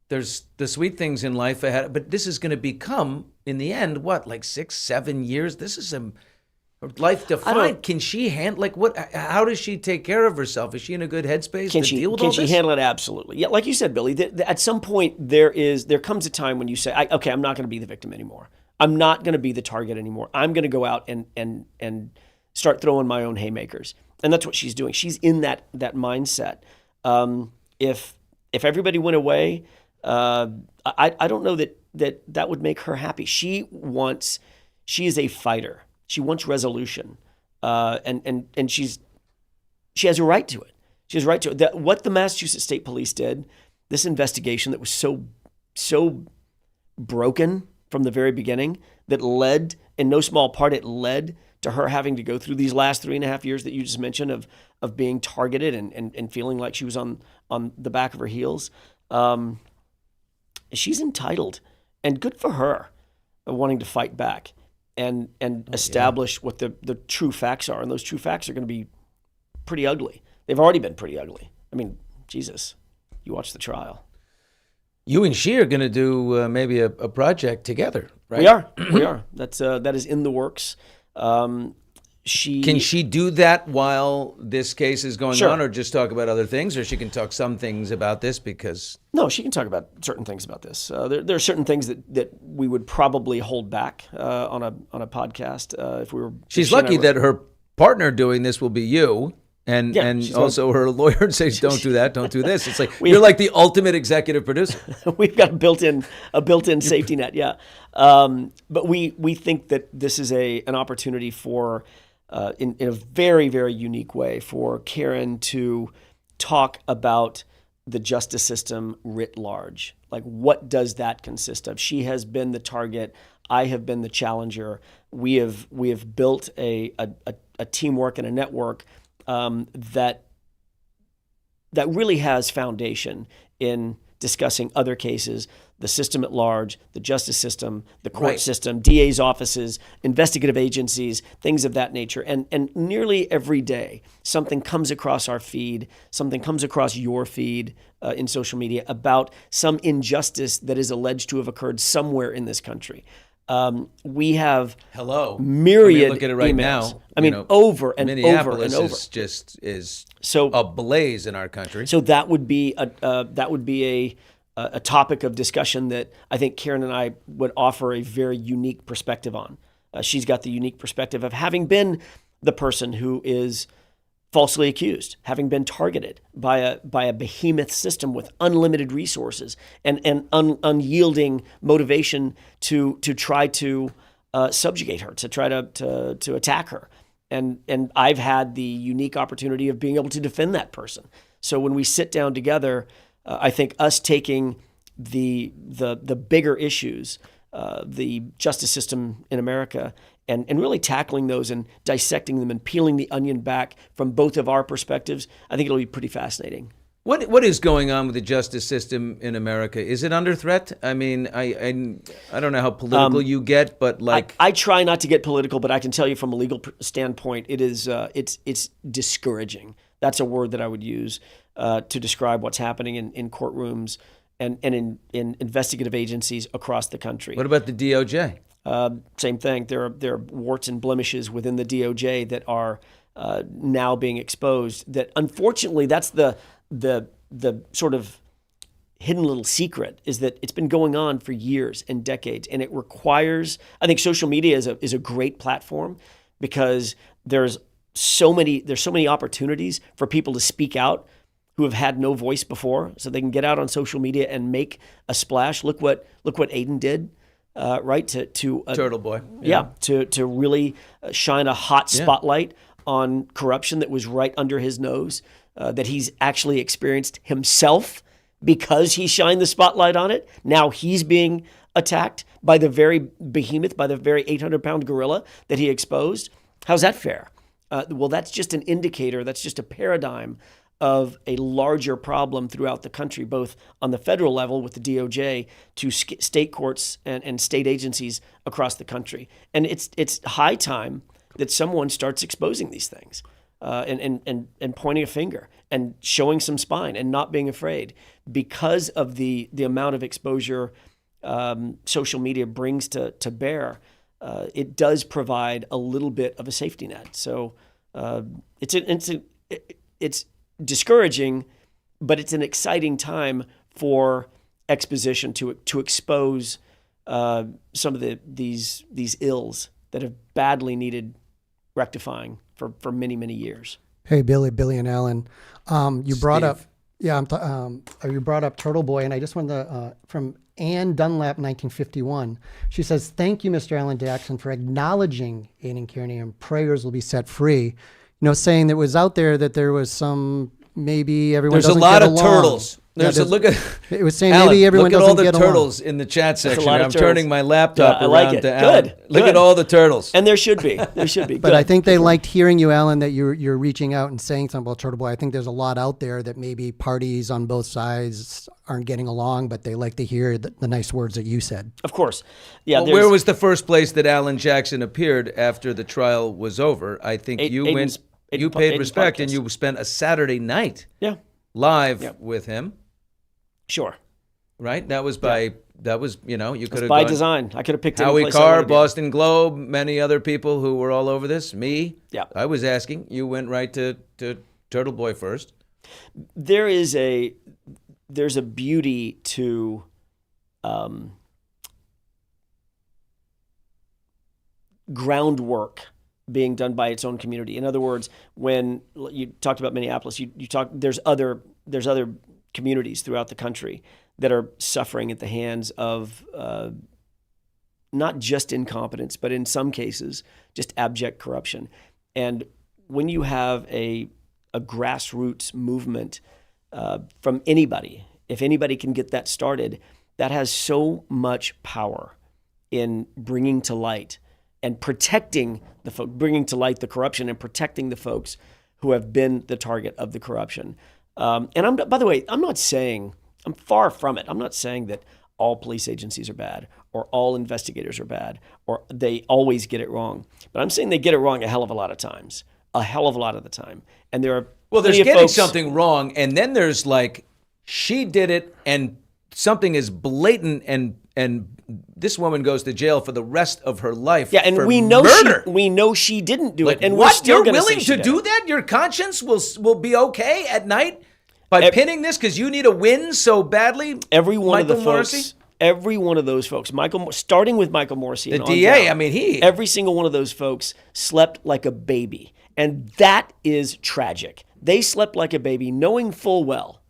There's the sweet things in life ahead, but this is going to become, in the end, what, like 6-7 years? This is her life defined. Can she handle, how does she take care of herself? Is she in a good headspace to deal with all this? Can she handle it? Absolutely. Yeah, like you said, Billy, at some point there comes a time when you say, okay, I'm not going to be the victim anymore. I'm not going to be the target anymore. I'm going to go out and start throwing my own haymakers. And that's what she's doing. She's in that mindset. If everybody went away, I don't know that would make her happy. She is a fighter. She wants resolution, and she has a right to it. She has a right to it. What the Massachusetts State Police did, this investigation that was so broken from the very beginning, that led, in no small part, it led to her having to go through these last 3.5 years that you just mentioned of being targeted and feeling like she was on the back of her heels. She's entitled, and good for her, wanting to fight back and establish what the true facts are. And those true facts are going to be pretty ugly. They've already been pretty ugly. I mean, Jesus, you watch the trial. You and she are going to do maybe a project together, right? We are. That is in the works. Can she do that while this case is going Sure. on, or just talk about other things, or she can talk some things about this because? No, she can talk about certain things about this. There are certain things that we would probably hold back on a podcast if we were. She's lucky that her partner doing this will be you. And also her lawyer says, don't do that, don't do this. It's like you're like the ultimate executive producer. We've got a built-in safety net, yeah. But we think that this is an opportunity for, in a very, very unique way, for Karen to talk about the justice system writ large. Like, what does that consist of? She has been the target. I have been the challenger. We have built a teamwork and a network that really has foundation in discussing other cases, the system at large, the justice system, the court system, DA's offices, investigative agencies, things of that nature. And nearly every day, something comes across our feed, something comes across your feed in social media about some injustice that is alleged to have occurred somewhere in this country. We have myriad look at it right emails. now. Over and Minneapolis over and over. is ablaze in our country. So that would be a topic of discussion that I think Karen and I would offer a very unique perspective on. She's got the unique perspective of having been the person who is falsely accused, having been targeted by a behemoth system with unlimited resources and unyielding motivation to try to subjugate her, to try to attack her. And I've had the unique opportunity of being able to defend that person. So when we sit down together, I think us taking the bigger issues, the justice system in America, and really tackling those and dissecting them and peeling the onion back from both of our perspectives, I think it'll be pretty fascinating. What is going on with the justice system in America? Is it under threat? I mean, I don't know how political you get, but like I try not to get political, but I can tell you from a legal standpoint, it is it's discouraging. That's a word that I would use to describe what's happening in courtrooms and in investigative agencies across the country. What about the DOJ? Same thing. There are warts and blemishes within the DOJ that are now being exposed. That unfortunately, that's the sort of hidden little secret, is that it's been going on for years and decades, and it requires. I think social media is a great platform because there's so many opportunities for people to speak out who have had no voice before, so they can get out on social media and make a splash. Look what Aiden did. Right to Turtle Boy, to really shine a hot spotlight on corruption that was right under his nose, that he's actually experienced himself because he shined the spotlight on it. Now he's being attacked by the very behemoth, by the very 800-pound gorilla that he exposed. How's that fair? Well, that's just an indicator. That's just a paradigm of a larger problem throughout the country, both on the federal level with the DOJ to state courts and state agencies across the country. And it's high time that someone starts exposing these things and pointing a finger and showing some spine and not being afraid, because of the amount of exposure social media brings to bear. It does provide a little bit of a safety net. So it's discouraging, but it's an exciting time for exposition to expose some of these ills that have badly needed rectifying for many, many years. Hey, Billy and Alan, you brought up you brought up Turtle Boy, and I just wanted to from Ann Dunlap, 1951. She says, "Thank you, Mr. Alan Jackson, for acknowledging Aiden Kearney, and prayers will be set free." Saying that it was out there that there was some, maybe everyone There's doesn't a lot get of along. turtles. Look at it was saying Alan, maybe everyone look at doesn't all the get turtles along. in the chat section. lot of I'm turtles. turning my laptop I around like it. to Alan. Good. Look at all the turtles. And there should be. But I think they liked hearing you, Alan, that you're reaching out and saying something about Turtle Boy. I think there's a lot out there that maybe parties on both sides aren't getting along, but they like to hear the nice words that you said. Of course. Yeah. Well, where was the first place that Alan Jackson appeared after the trial was over? I think you paid respect and you spent a Saturday night. Yeah. live with him. Sure. Right? That was you could have by gone, design. I could have picked any Howie place I Carr, wanted to. Boston Globe, many other people who were all over this. Me. Yeah. I was asking. You went right to Turtle Boy first. There's a beauty to groundwork being done by its own community. In other words, when you talked about Minneapolis, there's other communities throughout the country that are suffering at the hands of not just incompetence, but in some cases, just abject corruption. And when you have a grassroots movement from anybody, if anybody can get that started, that has so much power in bringing to light and protecting bringing to light the corruption and protecting the folks who have been the target of the corruption. And by the way, I'm far from it. I'm not saying that all police agencies are bad or all investigators are bad or they always get it wrong. But I'm saying they get it wrong a hell of a lot of times, a hell of a lot of the time. And there are there's getting something wrong, and then there's like she did it, and something is blatant, and this woman goes to jail for the rest of her life. Yeah, and for we know murder. she didn't do Like, it, and what? we're still You're going willing to do that? Your conscience will be okay at night by pinning this because you need a win so badly. Every one of the Michael folks. Morrissey? Every one of those folks, starting with Michael Morrissey, The and on DA. down, I mean, every single one of those folks slept like a baby, and that is tragic. They slept like a baby, knowing full well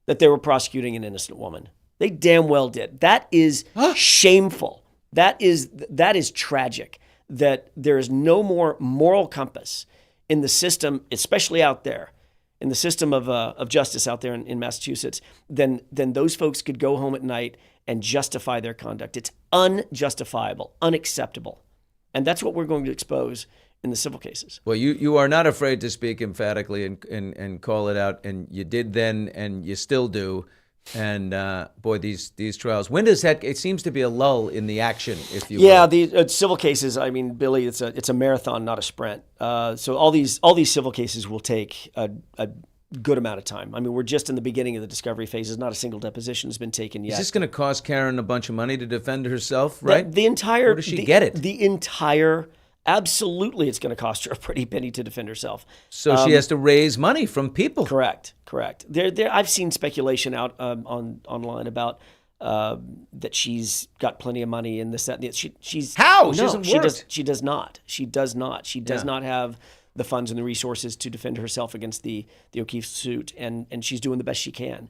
that they were prosecuting an innocent woman. They damn well did. That is shameful. That is tragic. That there is no more moral compass in the system, especially out there, in the system of justice out there in Massachusetts, than those folks could go home at night and justify their conduct. It's unjustifiable, unacceptable. And that's what we're going to expose in the civil cases. Well, you are not afraid to speak emphatically and call it out, and you did then, and you still do. And boy, these trials. When does that? It seems to be a lull in the action, if you will. Yeah, the civil cases. I mean, Billy, it's a marathon, not a sprint. So all these civil cases will take a good amount of time. I mean, we're just in the beginning of the discovery phases. Not a single deposition has been taken yet. Is this going to cost Karen a bunch of money to defend herself? Right. The entire. Where does she get it? The entire. Absolutely, it's going to cost her a pretty penny to defend herself. So she has to raise money from people. Correct. There. I've seen speculation out online about that she's got plenty of money and this, that, and the, she's how? No, she doesn't she work. She does not. She does not have the funds and the resources to defend herself against the O'Keefe suit, and she's doing the best she can.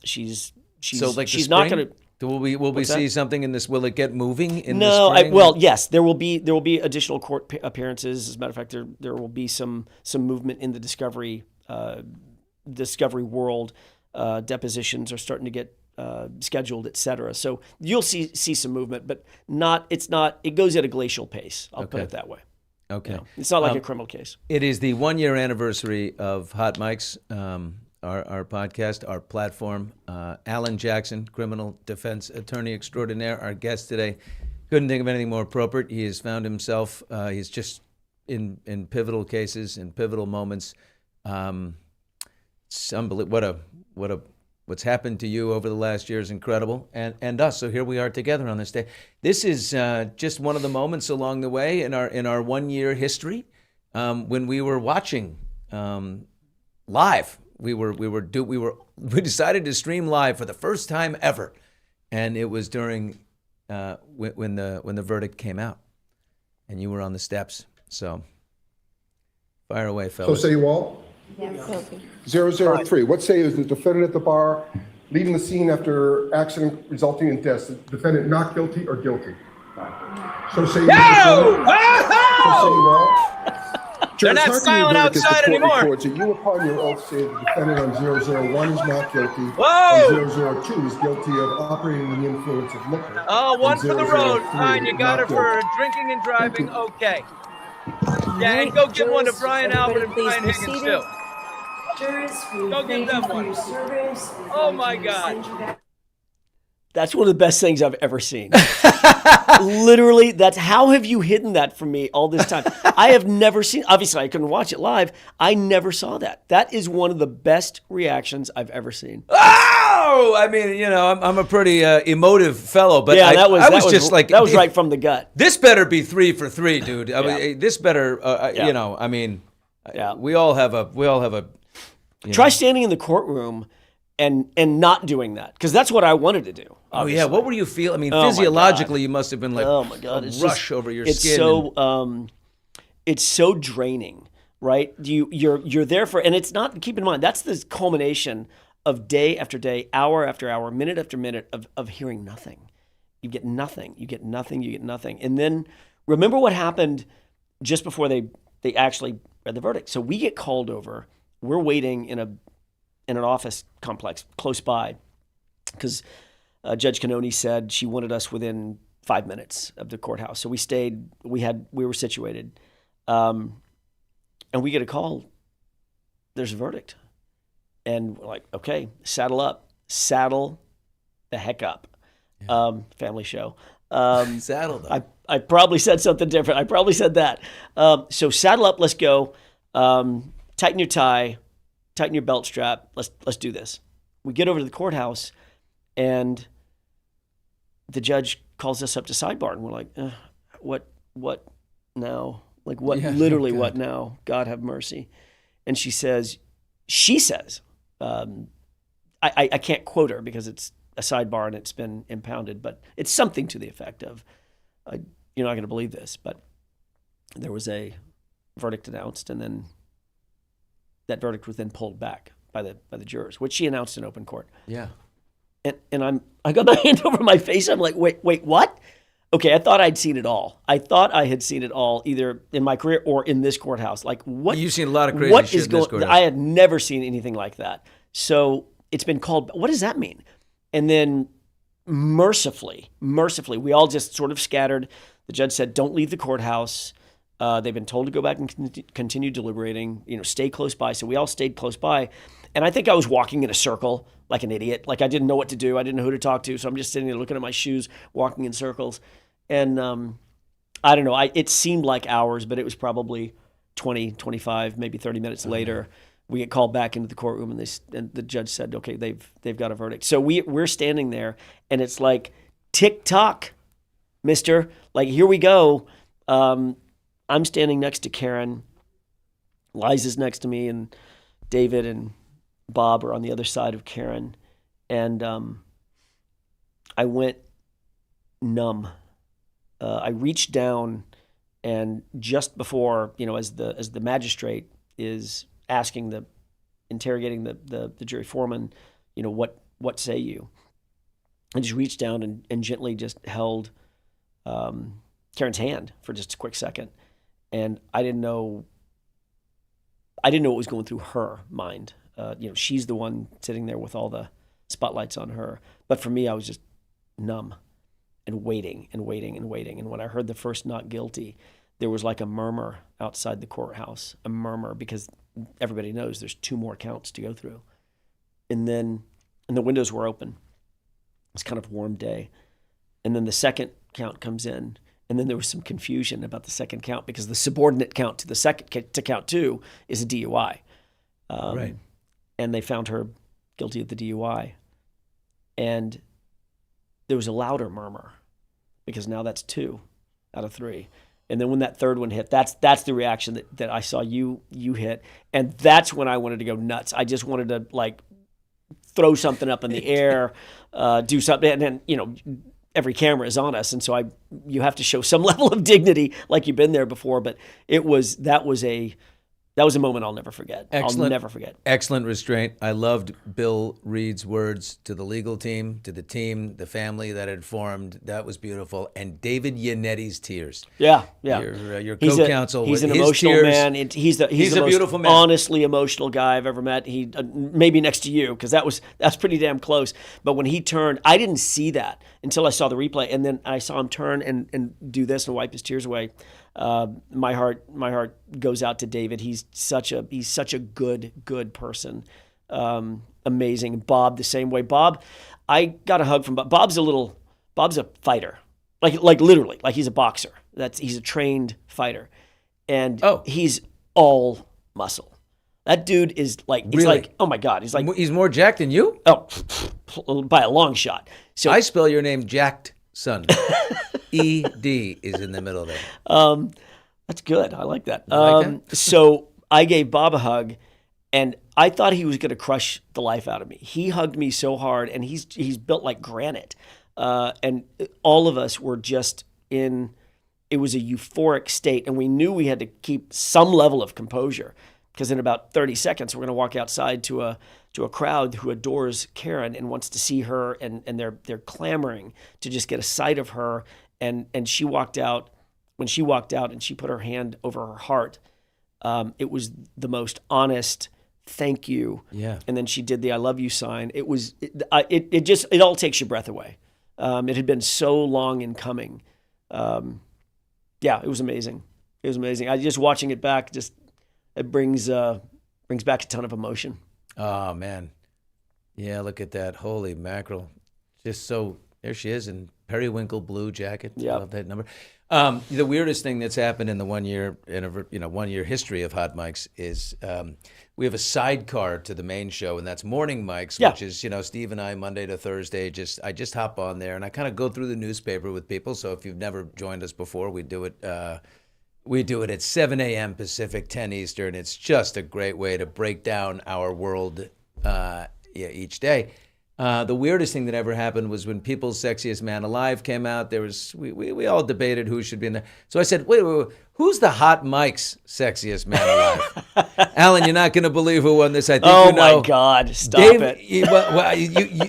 She's not going to. Will we see something in this? Will it get moving in the spring? Yes, there will be additional court appearances. As a matter of fact, there will be some movement in the discovery world. Depositions are starting to get scheduled, et cetera. So you'll see some movement, but it goes at a glacial pace. I'll put it that way. Okay. It's not like a criminal case. It is the 1-year anniversary of Hot Mics. Our podcast, our platform. Alan Jackson, criminal defense attorney extraordinaire, our guest today. Couldn't think of anything more appropriate. He has found himself, he's just in pivotal cases, in pivotal moments. It's unbelievable. What's happened to you over the last year is incredible, and us. So here we are together on this day. This is just one of the moments along the way in our 1-year history when we were watching live. We decided to stream live for the first time ever, and it was during when the verdict came out, and you were on the steps. So fire away, fellas. So say you all? Yes. 003. What say is the defendant at the bar leaving the scene after accident resulting in death? The defendant not guilty or guilty? So say you. No! So say you all. They're not silent outside anymore. Records that you upon your oath say the defendant on 001 is not guilty. Whoa! And 002 is guilty of operating in the influence of liquor. Oh, one for the road. 003 Fine, you got her not for guilty. drinking and driving. Okay. Yeah, and go give one to Brian Albert and Brian Higgins too. Jurors, we Go give thank them you for one. your service. Oh my God. That's one of the best things I've ever seen. Literally, how have you hidden that from me all this time? I have never seen, obviously I couldn't watch it live. I never saw that. That is one of the best reactions I've ever seen. Oh, I mean, I'm a pretty emotive fellow, but Yeah, I that was just like, that was right from the gut. this better be 3 for 3, dude. I mean, this better, Yeah. I mean, Yeah. we all have a. Try standing in the courtroom and not doing that, because that's what I wanted to do. Oh yeah, what were you feel? I mean, Oh, my physiologically, God. you must have been like, Oh my God, a it's rush just, over your it's skin. So it's so draining, right? You're there for, and it's not. Keep in mind, that's the culmination of day after day, hour after hour, minute after minute of hearing nothing. You get nothing. You get nothing. You get nothing. And then remember what happened just before they actually read the verdict. So we get called over. We're waiting in an office complex close by, because Judge Cannoni said she wanted us within 5 minutes of the courthouse. So we stayed. We were situated, and we get a call. There's a verdict, and we're like, okay, saddle the heck up. Yeah. Family show. Saddle them. I probably said something different. I probably said that. So saddle up. Let's go. Tighten your tie. Tighten your belt strap. Let's do this. We get over to the courthouse, and the judge calls us up to sidebar, and we're like, what now? Like, what? Yeah, Literally, God. what now? God have mercy. And she says, I can't quote her because it's a sidebar and it's been impounded, but it's something to the effect of, you're not going to believe this, but there was a verdict announced, and then that verdict was then pulled back by the jurors, which she announced in open court. Yeah. And I got my hand over my face. I'm like, wait, what? Okay, I thought I'd seen it all. I thought I had seen it all, either in my career or in this courthouse. Like, what? You've seen a lot of crazy shit in this courthouse. I had never seen anything like that. So it's been called. What does that mean? And then mercifully, we all just sort of scattered. The judge said, "Don't leave the courthouse." They've been told to go back and continue deliberating. Stay close by. So we all stayed close by, and I think I was walking in a circle like an idiot. Like, I didn't know what to do. I didn't know who to talk to. So I'm just sitting there looking at my shoes, walking in circles. And I don't know. It seemed like hours, but it was probably 20, 25, maybe 30 minutes later. We get called back into the courtroom, and the judge said, "Okay, they've got a verdict." So we're standing there, and it's like, tick tock, mister. Like, here we go. I'm standing next to Karen. Liza's next to me, and David and Bob are on the other side of Karen. And I went numb. I reached down, and just before, as the magistrate is interrogating the jury foreman, what say you? I just reached down and gently just held Karen's hand for just a quick second. And I didn't know what was going through her mind. She's the one sitting there with all the spotlights on her. But for me, I was just numb and waiting and waiting and waiting. And when I heard the first not guilty, there was like a murmur outside the courthouse, a murmur, because everybody knows there's 2 more counts to go through. And the windows were open. It's kind of a warm day. And then the second count comes in. And then there was some confusion about the second count, because the subordinate count to count 2 is a DUI. Right. And they found her guilty of the DUI. And there was a louder murmur, because now that's 2 out of 3. And then when that third one hit, that's the reaction that I saw you hit. And that's when I wanted to go nuts. I just wanted to, like, throw something up in the air, do something. And then, every camera is on us, and so you have to show some level of dignity, like you've been there before. But that was a moment I'll never forget. Excellent. I'll never forget. Excellent restraint. I loved Bill Reed's words to the legal team, to the team, the family that had formed. That was beautiful. And David Yannetti's tears. Yeah. Your co-counsel. He's an his emotional tears. man. He's the a most beautiful man. honestly emotional guy I've ever met. He maybe next to you, because that's pretty damn close. But when he turned, I didn't see that until I saw the replay, and then I saw him turn and do this and wipe his tears away. My heart goes out to David. He's such a good person. A amazing. Bob, the same way. Bob, I got a hug from Bob. Bob's a fighter. Like literally, like he's a boxer. He's a trained fighter. And he's all muscle. That dude is like, it's Really? like, oh my God. He's like, He's more jacked than you? oh, by a long shot. So I spell your name Jacked Son. E-D is in the middle there. that's good. I like that. like that? So I gave Bob a hug, and I thought he was going to crush the life out of me. He hugged me so hard, and he's built like granite. And all of us were just it was a euphoric state, and we knew we had to keep some level of composure, because in about 30 seconds, we're going to walk outside to a crowd who adores Karen and wants to see her, and they're clamoring to just get a sight of her. And she walked out. When she walked out and she put her hand over her heart, it was the most honest thank you. Yeah. And then she did the I love you sign. It all takes your breath away. It had been so long in coming. Yeah, it was amazing. It was amazing. Just watching it back, it brings back a ton of emotion. Oh, man. Yeah, look at that. Holy mackerel. Just so, there she is in periwinkle blue jacket. Yeah. I love that number. The weirdest thing that's happened in the 1 year, 1 year history of Hot Mics is we have a sidecar to the main show, and that's Morning Mics, Yeah. which is, Steve and I, Monday to Thursday, I just hop on there, and I kind of go through the newspaper with people. So if you've never joined us before, we do it at 7 a.m. Pacific, 10 Eastern. It's just a great way to break down our world each day. The weirdest thing that ever happened was when People's Sexiest Man Alive came out. We all debated who should be in there. So I said, wait, who's the Hot Mics Sexiest Man Alive? Alan, you're not going to believe who won this. I think Oh my God! Stop it.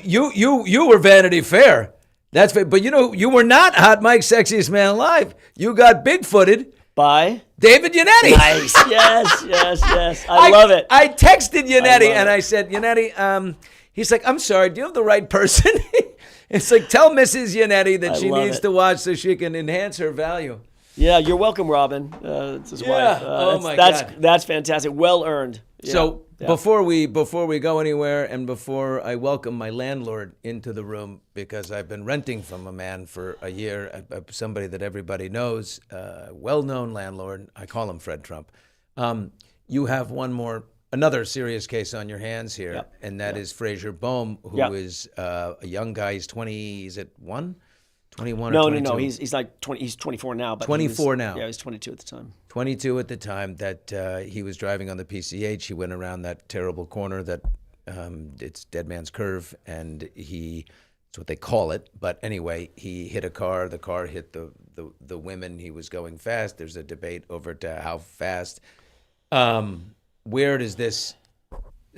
You were Vanity Fair. That's but you were not Hot Mics Sexiest Man Alive. You got big-footed by David Yannetti. Nice. Yes. I love it. I texted Yannetti and it. I said, Yannetti, he's like, I'm sorry, do you have the right person? It's like, tell Mrs. Yannetti that she needs to watch so she can enhance her value. Yeah, you're welcome, Robin. It's his wife. God. That's fantastic. Well earned. Yeah. So before we go anywhere, and before I welcome my landlord into the room, because I've been renting from a man for a year, somebody that everybody knows, well-known landlord. I call him Fred Trump. You have another serious case on your hands here, and that is Fraser Bohm, who is a young guy. He's 20. Is it 21 or 22? No. He's like 20. He's 24 now. But 24 now. Yeah, he was 22 at the time. 22 at the time that he was driving on the PCH. He went around that terrible corner that it's Dead Man's Curve, and it's what they call it. But anyway, he hit a car. The car hit the women. He was going fast. There's a debate over to how fast. Where does this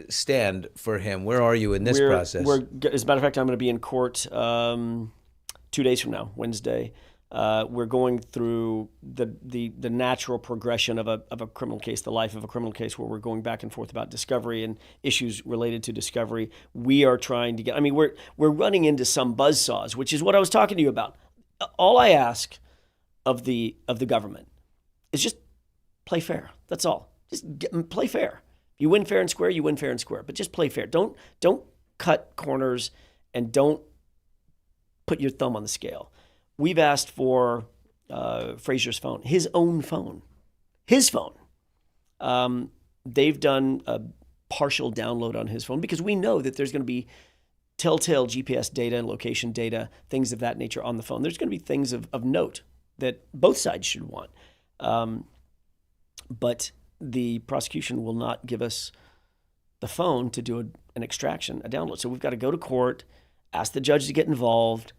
stand for him? Where are you in this process? As a matter of fact, I'm going to be in court 2 days from now, Wednesday. We're going through the natural progression of a criminal case, the life of a criminal case, where we're going back and forth about discovery and issues related to discovery. We are trying to get. We're running into some buzzsaws, which is what I was talking to you about. All I ask of the government is just play fair. That's all. Just play fair. You win fair and square, you win fair and square. But just play fair. Don't cut corners, and don't put your thumb on the scale. We've asked for Fraser's phone, his own phone, his phone. They've done a partial download on his phone because we know that there's going to be telltale GPS data and location data, things of that nature on the phone. There's going to be things of note that both sides should want. But the prosecution will not give us the phone to do an extraction, a download. So we've got to go to court, ask the judge to get involved.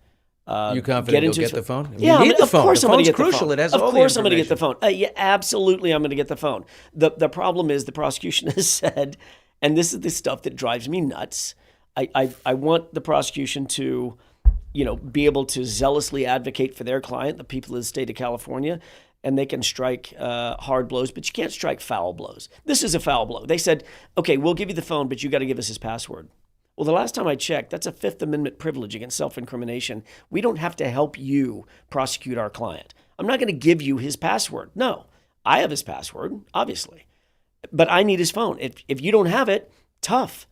You confident you'll get the phone? Yeah, you need the phone. Of course I'm going to get the phone. Crucial. It has of all the course I'm going to get the information. phone. Yeah, absolutely I'm going to get the phone. The problem is the prosecution has said, and this is the stuff that drives me nuts, I want the prosecution to, be able to zealously advocate for their client, the people of the state of California, and they can strike hard blows, but you can't strike foul blows. This is a foul blow. They said, okay, we'll give you the phone, but you got to give us his password. Well, the last time I checked, that's a Fifth Amendment privilege against self-incrimination. We don't have to help you prosecute our client. I'm not going to give you his password. No, I have his password, obviously, but I need his phone. If you don't have it, tough.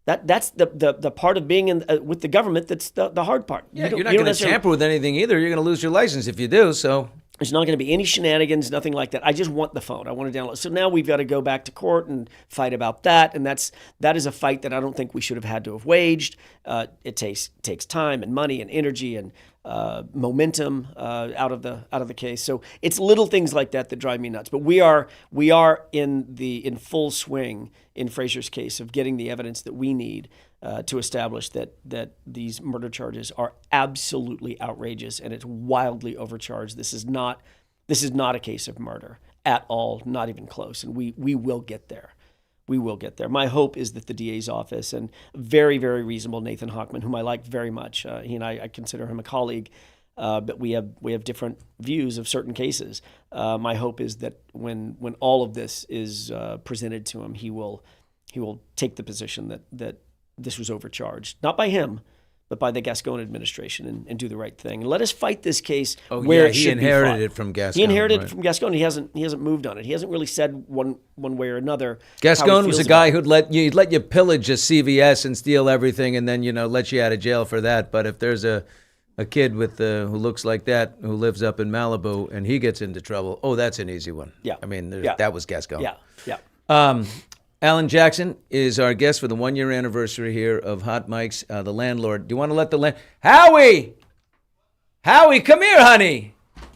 That's the part of being with the government that's the hard part. Yeah, you're not going to tamper with anything either. You're going to lose your license if you do. So there's not going to be any shenanigans, nothing like that. I just want the phone. I want to download. So now we've got to go back to court and fight about that. And that is a fight that I don't think we should have had to have waged. It takes time and money and energy and momentum out of the case. So it's little things like that that drive me nuts. But we are in full swing in Fraser's case of getting the evidence that we need to establish that these murder charges are absolutely outrageous and it's wildly overcharged. This is not a case of murder at all, not even close. And we will get there. We will get there. My hope is that the DA's office and very, very reasonable Nathan Hochman, whom I like very much, he and I consider him a colleague, but we have different views of certain cases. My hope is that when all of this is presented to him, he will take the position that this was overcharged, not by him, but by the Gascon administration and do the right thing. And let us fight this case where it should be fought. He inherited it from Gascon. He inherited it from Gascon. He hasn't moved on it. He hasn't really said one way or another. Gascon was a guy who'd let you pillage a CVS and steal everything, and then let you out of jail for that. But if there's a kid with who looks like that who lives up in Malibu and he gets into trouble, that's an easy one. Yeah, I mean that was Gascon. Yeah. Alan Jackson is our guest for the 1-year anniversary here of Hot Mike's, the landlord. Do you want to let the Howie, come here, honey.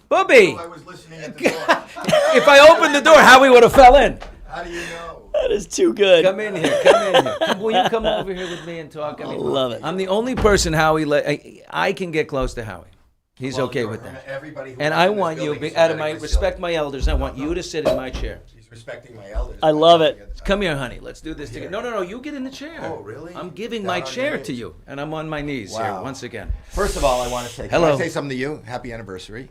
Booby. I was listening at the door. If I opened the door, Howie would have fell in. How do you know? That is too good. Come in here. Will you come over here with me and talk? I love it. I'm the only person Howie I can get close to Howie. He's okay with that. Everybody who and I want you, out of my respect my elders, I want you to sit in my chair. He's respecting my elders. I love it. Come here, honey. Let's do this together. No. You get in the chair. Oh, really? I'm giving Down my on chair your to knees. you, and I'm on my knees here once again. First of all, I want to say, Hello. can I say something to you? Happy anniversary.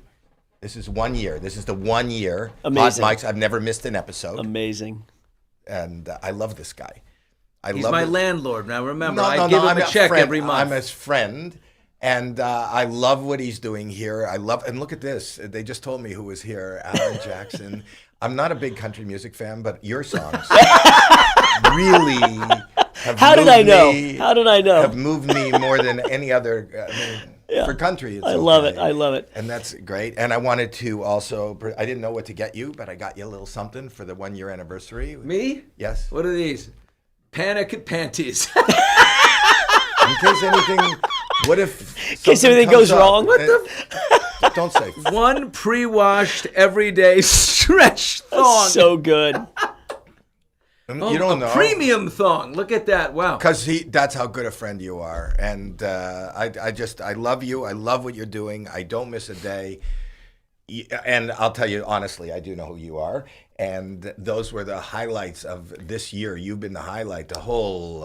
This is 1 year. This is the 1 year. Amazing. Hot Mike's. I've never missed an episode. Amazing. And I love this guy. He's my landlord. Now remember, No, I give him I'm a check friend. every month. I'm his friend. And I love what he's doing here. And look at this. They just told me who was here, Alan Jackson. I'm not a big country music fan, but your songs really have How did I know? Have moved me more than any other. For country, it's I love it. And that's great. And I wanted to also, I didn't know what to get you, but I got you a little something for the 1 year anniversary. Me? Yes. What are these? Panic panties. In case anything, what if... In case anything goes wrong. What the... Don't say. One pre-washed everyday stretch thong. So good. You don't know. Premium thong. Look at that. Wow. Because that's how good a friend you are. And I love you. I love what you're doing. I don't miss a day. And I'll tell you honestly, I do know who you are. And those were the highlights of this year. You've been the highlight, the whole...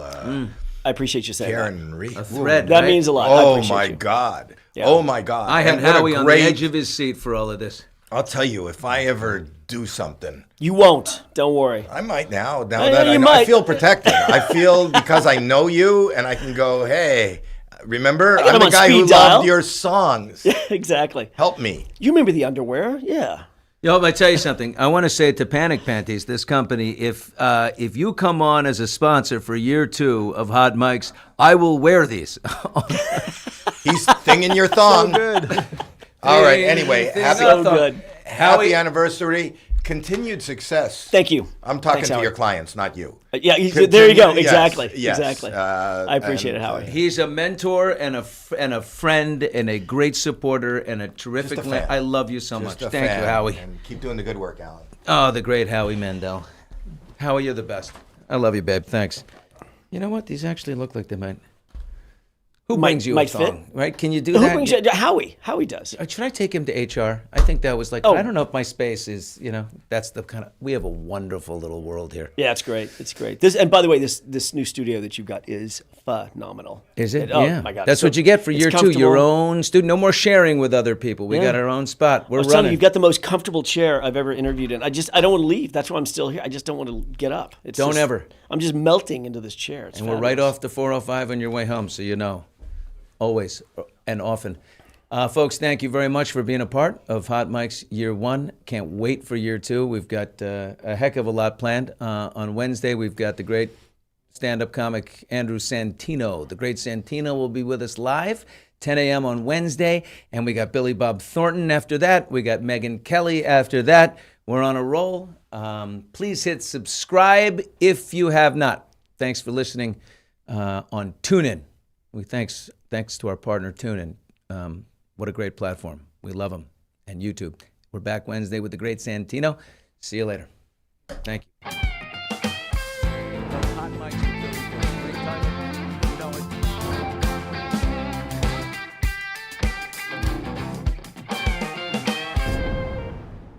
I appreciate you saying Karen that. Reed. A thread. That right? means a lot. I Oh appreciate my you. God. Yeah. Oh my God. I had And what a Howie on the great- edge of his seat for all of this. I'll tell you, if I ever do something, You won't. Don't worry. I might now. Now Yeah, that you I know, I might. feel protected. I feel because I know you, and I can go, hey, remember, got I'm him the on guy who speed dial. loved your songs. Exactly. Help me. You remember the underwear? Yeah. I tell you something. I want to say it to Panic Panties, this company. If you come on as a sponsor for year 2 of Hot Mike's, I will wear these. He's thinging your thong. Good. All right. Anyway, Thing happy, So good. happy anniversary. Continued success. Thank you. I'm talking Thanks, to Howie. your clients, not you. Yeah, there you go. Yes, Exactly. yes. Exactly. I appreciate it, Howie. He's a mentor and a friend and a great supporter and a terrific. Just a fan. I love you so much. Just a Thank fan. you, Howie. And keep doing the good work, Alan. Oh, the great Howie Mandel. Howie, you're the best. I love you, babe. Thanks. You know what? These actually look like they might. Who brings you might a thong? fit. Right? Can you do Who that? brings you? Howie. Howie does. Should I take him to HR? I think that was like, Oh. I don't know if my space is, that's the kind of, we have a wonderful little world here. Yeah, it's great. It's great. And by the way, this new studio that you've got is phenomenal. Is it? Oh Yeah. my God. That's So what you get for it's year 2. comfortable. Your own studio. No more sharing with other people. We Yeah. got our own spot. We're I was telling you, running. you've got the most comfortable chair I've ever interviewed in. I don't want to leave. That's why I'm still here. I just don't want to get up. Don't ever. I'm just melting into this chair. It's And we're right fabulous. off the 405 on your way home, so you know. Always and often. Folks, thank you very much for being a part of Hot Mike's year 1. Can't wait for year 2. We've got a heck of a lot planned. On Wednesday, we've got the great stand-up comic Andrew Santino. The great Santino will be with us live, 10 a.m. on Wednesday. And we got Billy Bob Thornton after that. We got Megyn Kelly after that. We're on a roll. Please hit subscribe if you have not. Thanks for listening on TuneIn. Thanks to our partner TuneIn. What a great platform. We love them. And YouTube. We're back Wednesday with the great Santino. See you later. Thank you.